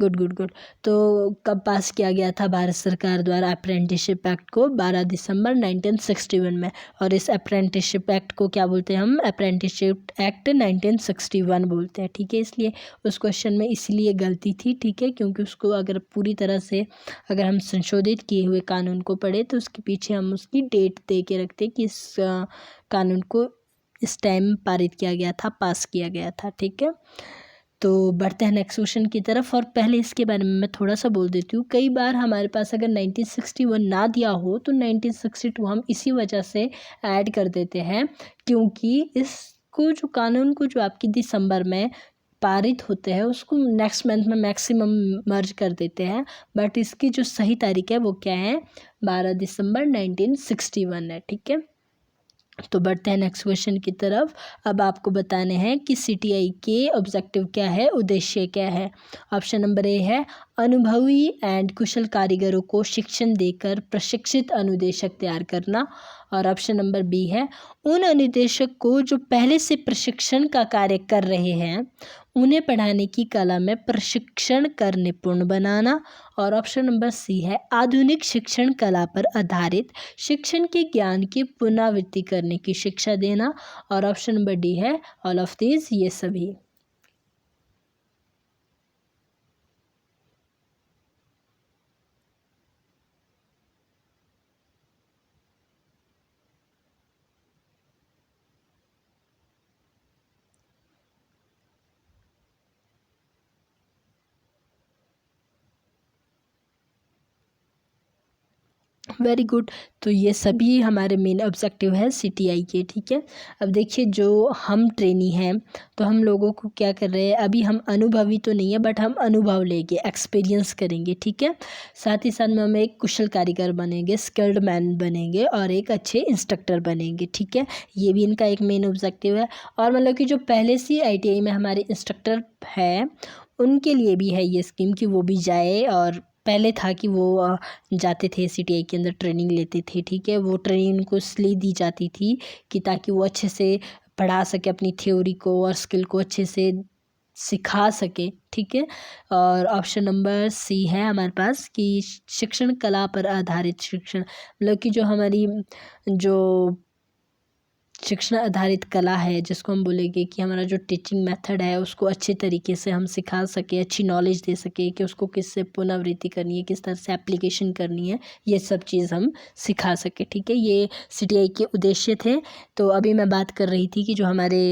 Good good good. तो कब पास किया गया था भारत सरकार द्वारा अप्रेंटिसशिप एक्ट को? 12 दिसंबर 1961 में। और इस अप्रेंटिसशिप एक्ट को क्या बोलते हैं हम? अप्रेंटिसशिप एक्ट 1961 बोलते हैं, ठीक है। इसलिए उस क्वेश्चन में इसलिए गलती थी, ठीक है, क्योंकि उसको अगर पूरी तरह से अगर हम संशोधित किए हुए कानून को पढ़े तो उसके पीछे हम उसकी डेट दे के रखते कि इस कानून को इस टाइम पारित किया गया था, पास किया गया था, ठीक है। तो बढ़ते हैं नेक्स्ट क्वेश्चन की तरफ। और पहले इसके बारे में मैं थोड़ा सा बोल देती हूँ। कई बार हमारे पास अगर 1961 ना दिया हो तो 1962 हम इसी वजह से ऐड कर देते हैं, क्योंकि इसको जो कानून को जो आपकी दिसंबर में पारित होते हैं उसको नेक्स्ट मंथ में मैक्सिमम मर्ज कर देते हैं। बट इसकी जो सही तारीख है वो क्या है? 12 दिसंबर 1961 है, ठीक है। तो बढ़ते हैं नेक्स्ट क्वेश्चन की तरफ। अब आपको बताने हैं कि सीटीआई के ऑब्जेक्टिव क्या है, उद्देश्य क्या है। ऑप्शन नंबर ए है अनुभवी एंड कुशल कारीगरों को शिक्षण देकर प्रशिक्षित अनुदेशक तैयार करना। और ऑप्शन नंबर बी है उन अनुदेशक को जो पहले से प्रशिक्षण का कार्य कर रहे हैं उन्हें पढ़ाने की कला में प्रशिक्षण कर निपुण बनाना। और ऑप्शन नंबर सी है आधुनिक शिक्षण कला पर आधारित शिक्षण के ज्ञान की पुनरावृत्ति करने की शिक्षा देना। और ऑप्शन नंबर डी है ऑल ऑफ दीज, ये सभी। Very good. तो ये सभी हमारे मेन ऑब्जेक्टिव है सीटीआई के, ठीक है। अब देखिए जो हम ट्रेनी हैं तो हम लोगों को क्या कर रहे हैं, अभी हम अनुभवी तो नहीं है बट हम अनुभव लेंगे, एक्सपीरियंस करेंगे, ठीक है। साथ ही साथ में हम एक कुशल कारीगर बनेंगे, स्किल्ड मैन बनेंगे और एक अच्छे इंस्ट्रक्टर बनेंगे, ठीक है। ये भी इनका एक मेन ऑब्जेक्टिव है। और मतलब कि जो पहले से आईटीआई में हमारे इंस्ट्रक्टर है उनके लिए भी है ये स्कीम कि वो भी जाए। और पहले था कि वो जाते थे सीटीआई के अंदर ट्रेनिंग लेते थे, ठीक है। वो ट्रेनिंग उनको इसलिए दी जाती थी कि ताकि वो अच्छे से पढ़ा सके, अपनी थ्योरी को और स्किल को अच्छे से सिखा सके, ठीक है। और ऑप्शन नंबर सी है हमारे पास कि शिक्षण कला पर आधारित शिक्षण, मतलब कि जो हमारी जो शिक्षण आधारित कला है जिसको हम बोलेंगे कि हमारा जो टीचिंग मेथड है उसको अच्छे तरीके से हम सिखा सके, अच्छी नॉलेज दे सके कि उसको किससे पुनरावृत्ति करनी है, किस तरह से एप्लीकेशन करनी है, ये सब चीज़ हम सिखा सके, ठीक है। ये सीटीआई के उद्देश्य थे। तो अभी मैं बात कर रही थी कि जो हमारे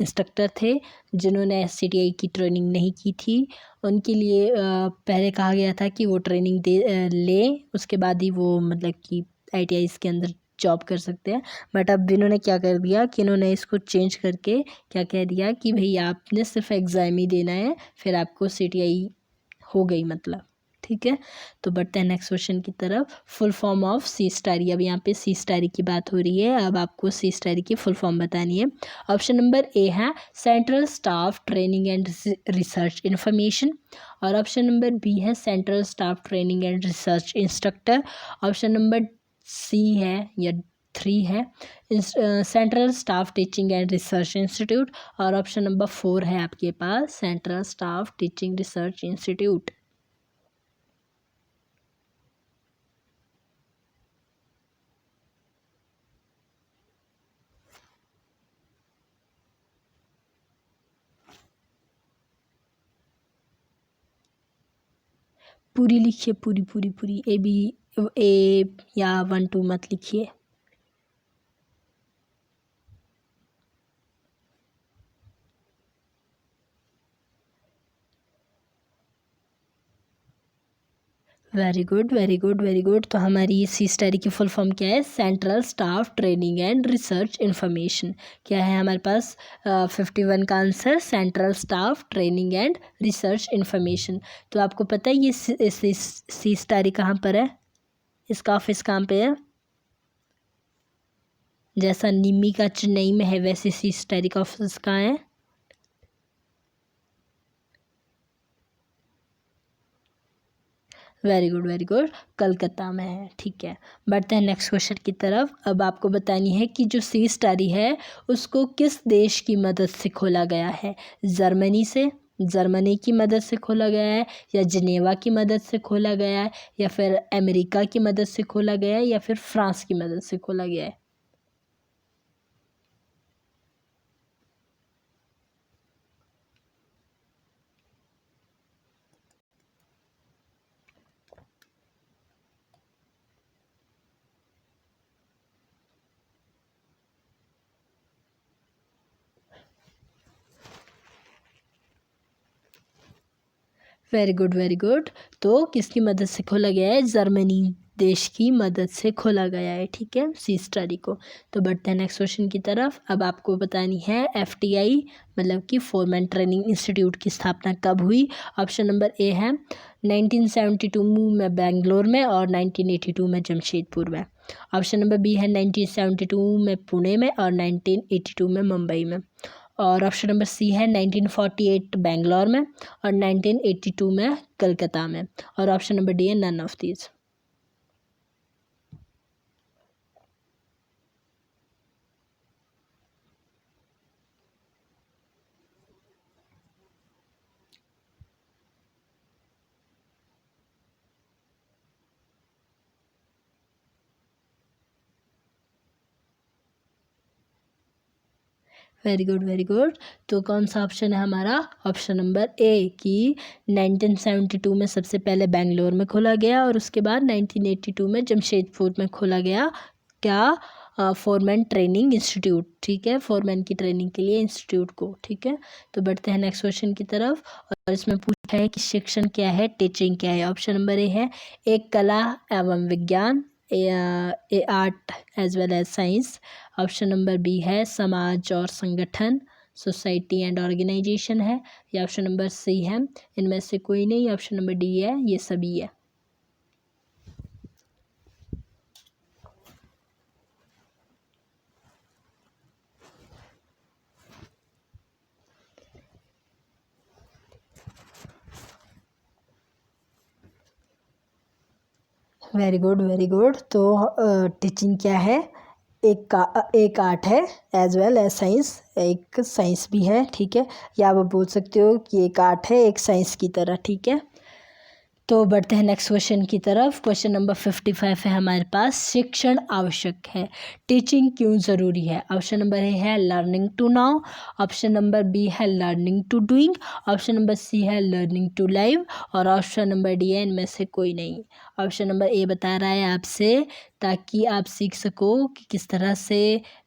इंस्ट्रक्टर थे जिन्होंने सीटीआई की ट्रेनिंग नहीं की थी उनके लिए पहले कहा गया था कि वो ट्रेनिंग ले उसके बाद ही वो मतलब कि आईटीआई के अंदर जॉब कर सकते हैं। बट अब इन्होंने क्या कर दिया कि इन्होंने इसको चेंज करके क्या कह दिया कि भाई आपने सिर्फ एग्ज़ाम ही देना है, फिर आपको सीटीआई हो गई मतलब, ठीक है। तो बढ़ते हैं नेक्स्ट क्वेश्चन की तरफ। Full form of C STARI. अब यहाँ पे सी स्टारी की बात हो रही है, अब आपको सी स्टारी की फुल फॉर्म बतानी है। ऑप्शन नंबर ए है central staff training and research information. और ऑप्शन नंबर बी है central staff training and research instructor. Option number C है या 3 है central staff teaching and research institute. और ऑप्शन नंबर 4 है आपके पास central staff teaching research institute. पूरी लिखिए, पूरी पूरी पूरी, ए बी ए या 1 2 मत लिखिए। Very good very good very good. तो हमारी सी स्टारी की फुल फॉर्म क्या है? Central staff training and research information. क्या है हमारे पास 51 का answer central staff training and research information. तो आपको पता है ये सी स्टारी कहाँ पर है, इसका ऑफिस कहाँ पे है? जैसा निमी का चेन्नई में है वैसे सी स्टारी का ऑफिस कहाँ है? Very good very good, Calcutta में है, ठीक है। बढ़ते हैं नेक्स्ट क्वेश्चन की तरफ। अब आपको बतानी है कि जो सी स्टारी है उसको किस देश की मदद से खोला गया है? जर्मनी से, जर्मनी की मदद से खोला गया है, या जिनेवा की मदद से खोला गया है, या फिर अमेरिका की मदद से खोला गया है, या फिर फ्रांस की मदद से खोला गया है? Very good, very good. तो किसकी मदद से खोला गया है? जर्मनी देश की मदद से खोला गया है, ठीक है, सी स्टडी को। तो बढ़ते हैं नेक्स्ट क्वेश्चन की तरफ। अब आपको बतानी है FTI मतलब कि फोरमैन ट्रेनिंग इंस्टीट्यूट की स्थापना कब हुई? ऑप्शन नंबर ए है 1972 में बेंगलोर में, और 1982 में जमशेदपुर में। ऑप्शन नंबर बी है 1972 में पुणे में, और 1982 में मुंबई में। और ऑप्शन नंबर सी है 1948 बेंगलोर में, और 1982 में कलकत्ता में। और ऑप्शन नंबर डी है none of these. Very good, very good. तो कौन सा ऑप्शन है हमारा? ऑप्शन नंबर ए कि 1972 में सबसे पहले बेंगलोर में खोला गया, और उसके बाद 1982 में जमशेदपुर में खोला गया। क्या? फोरमैन ट्रेनिंग इंस्टीट्यूट, ठीक है, फोरमैन की ट्रेनिंग के लिए इंस्टीट्यूट को, ठीक है। तो बढ़ते हैं नेक्स्ट क्वेश्चन की तरफ, और इसमें पूछा है कि शिक्षण क्या है, टीचिंग क्या है? ऑप्शन नंबर ए है एक कला एवं विज्ञान, a art as well as science. Option number B है समाज और संगठन, सोसाइटी एंड ऑर्गेनाइजेशन है, या ऑप्शन नंबर सी है इनमें से कोई नहीं, ऑप्शन नंबर डी है ये सभी है। Very good, very good. तो टीचिंग क्या है? एक आर्ट है एज वेल एज साइंस, एक साइंस भी है, ठीक है, या आप बोल सकते हो कि एक आर्ट है एक साइंस की तरह, ठीक है। तो बढ़ते हैं नेक्स्ट क्वेश्चन की तरफ। क्वेश्चन नंबर 55 है हमारे पास, शिक्षण आवश्यक है, टीचिंग क्यों ज़रूरी है? ऑप्शन नंबर ए है learning to know, option number B है learning to doing, option number C है लर्निंग टू लाइव, और ऑप्शन नंबर डी है इनमें से कोई नहीं। ऑप्शन नंबर ए बता रहा है आपसे ताकि आप सीख सको कि किस तरह से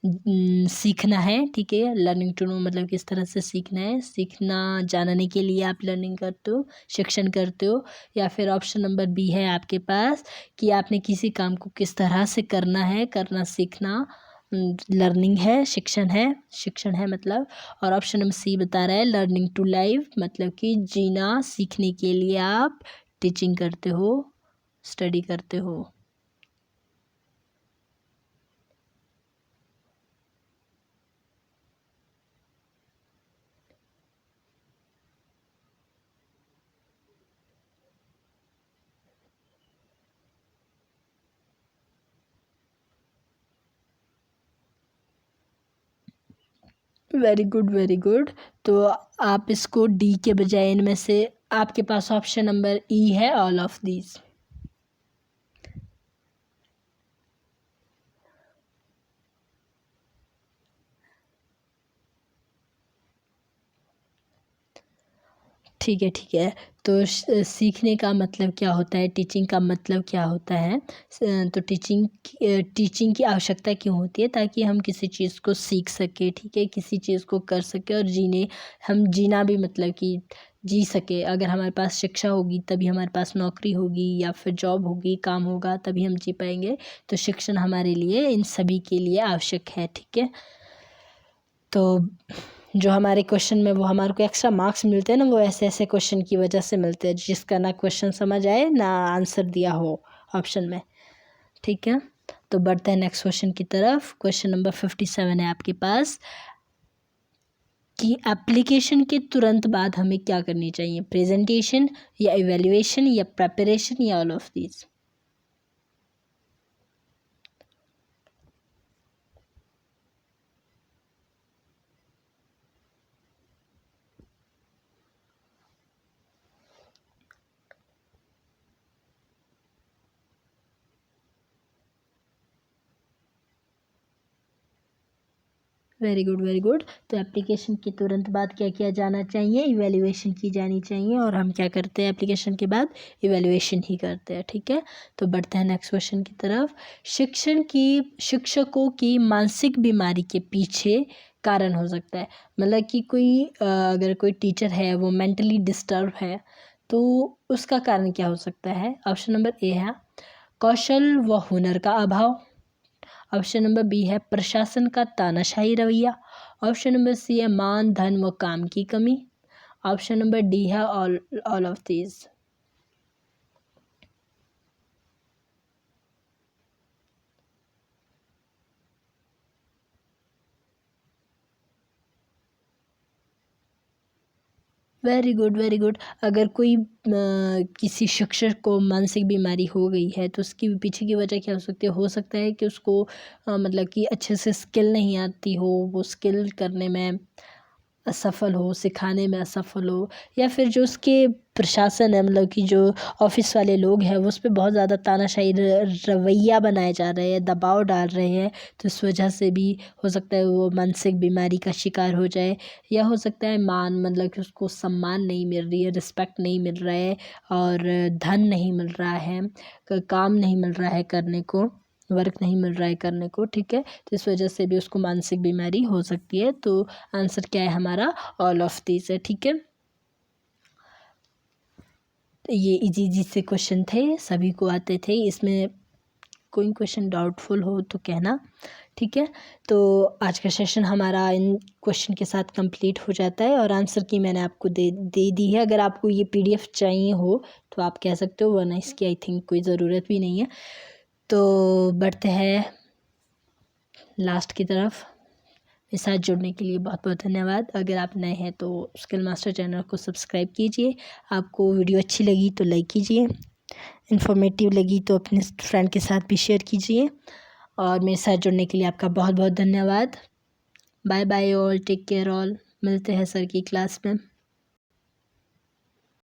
सीखना है, ठीक है, लर्निंग टू नो मतलब किस तरह से सीखना है, सीखना जानने के लिए आप लर्निंग करते हो, शिक्षण करते हो। या फिर ऑप्शन नंबर बी है आपके पास कि आपने किसी काम को किस तरह से करना है, करना सीखना लर्निंग है, शिक्षण है मतलब। और ऑप्शन नंबर सी बता रहा है लर्निंग टू लाइव मतलब कि जीना सीखने के लिए आप टीचिंग करते हो, स्टडी करते हो। Very good, very good. तो आप इसको डी के बजाय इनमें से आपके पास ऑप्शन नंबर ई है ऑल ऑफ दीज। ठीक है, ठीक है। तो सीखने का मतलब क्या होता है, टीचिंग का मतलब क्या होता है? तो टीचिंग की आवश्यकता क्यों होती है? ताकि हम किसी चीज़ को सीख सके, ठीक है, किसी चीज़ को कर सके, और हम जीना भी मतलब कि जी सके। अगर हमारे पास शिक्षा होगी तभी हमारे पास नौकरी होगी, या फिर जॉब होगी, काम होगा, तभी हम जी पाएंगे। तो शिक्षण हमारे लिए इन सभी के लिए आवश्यक है, ठीक है। तो जो हमारे क्वेश्चन में वो हमारे को एक्स्ट्रा मार्क्स मिलते हैं ना, वो ऐसे ऐसे क्वेश्चन की वजह से मिलते हैं जिसका ना क्वेश्चन समझ आए ना आंसर दिया हो ऑप्शन में, ठीक है। तो बढ़ते हैं नेक्स्ट क्वेश्चन की तरफ। क्वेश्चन नंबर 57 है आपके पास कि एप्लीकेशन के तुरंत बाद हमें क्या करनी चाहिए, प्रेजेंटेशन या इवेल्युएशन या प्रेपरेशन या all of these? Very good very good. तो एप्लीकेशन के तुरंत बाद क्या किया जाना चाहिए? इवैल्यूएशन की जानी चाहिए, और हम क्या करते हैं एप्लीकेशन के बाद? इवैल्यूएशन ही करते हैं, ठीक है। तो बढ़ते हैं नेक्स्ट क्वेश्चन की तरफ। शिक्षकों की मानसिक बीमारी के पीछे कारण हो सकता है, मतलब कि कोई अगर कोई टीचर है वो मेंटली डिस्टर्ब है तो उसका कारण क्या हो सकता है? ऑप्शन नंबर ए है कौशल व हुनर का अभाव। ऑप्शन नंबर बी है प्रशासन का तानाशाही रवैया। ऑप्शन नंबर सी है मान धन व काम की कमी। ऑप्शन नंबर डी है all of these. Very good very good. अगर कोई किसी शिक्षक को मानसिक बीमारी हो गई है तो उसकी पीछे की वजह क्या हो सकती है? हो सकता है कि उसको मतलब कि अच्छे से स्किल नहीं आती हो, वो स्किल करने में असफल हो, सिखाने में असफल हो, या फिर जो उसके प्रशासन है, मतलब कि जो ऑफिस वाले लोग हैं वो उस पर बहुत ज़्यादा तानाशाही रवैया बनाए जा रहे हैं, दबाव डाल रहे हैं, तो इस वजह से भी हो सकता है वो मानसिक बीमारी का शिकार हो जाए। या हो सकता है मतलब कि उसको सम्मान नहीं मिल रही है, रिस्पेक्ट नहीं मिल रहा है, और धन नहीं मिल रहा है, काम नहीं मिल रहा है करने को, वर्क नहीं मिल रहा है करने को, ठीक है। तो इस वजह से भी उसको मानसिक बीमारी हो सकती है। तो आंसर क्या है हमारा? ऑल ऑफ दिस है, ठीक है। ये इजी से क्वेश्चन थे, सभी को आते थे। इसमें कोई क्वेश्चन डाउटफुल हो तो कहना, ठीक है। तो आज का सेशन हमारा इन क्वेश्चन के साथ कंप्लीट हो जाता है, और आंसर की मैंने आपको दे दी है। अगर आपको ये पीडीएफ चाहिए हो तो आप कह सकते हो, वरना इसकी आई थिंक कोई ज़रूरत भी नहीं है। तो बढ़ते हैं लास्ट की तरफ। मेरे साथ जुड़ने के लिए बहुत बहुत धन्यवाद। अगर आप नए हैं तो स्किल मास्टर चैनल को सब्सक्राइब कीजिए। आपको वीडियो अच्छी लगी तो लाइक कीजिए, इन्फॉर्मेटिव लगी तो अपने फ्रेंड के साथ भी शेयर कीजिए, और मेरे साथ जुड़ने के लिए आपका बहुत बहुत धन्यवाद। Bye bye all, take care all. मिलते हैं सर की क्लास में।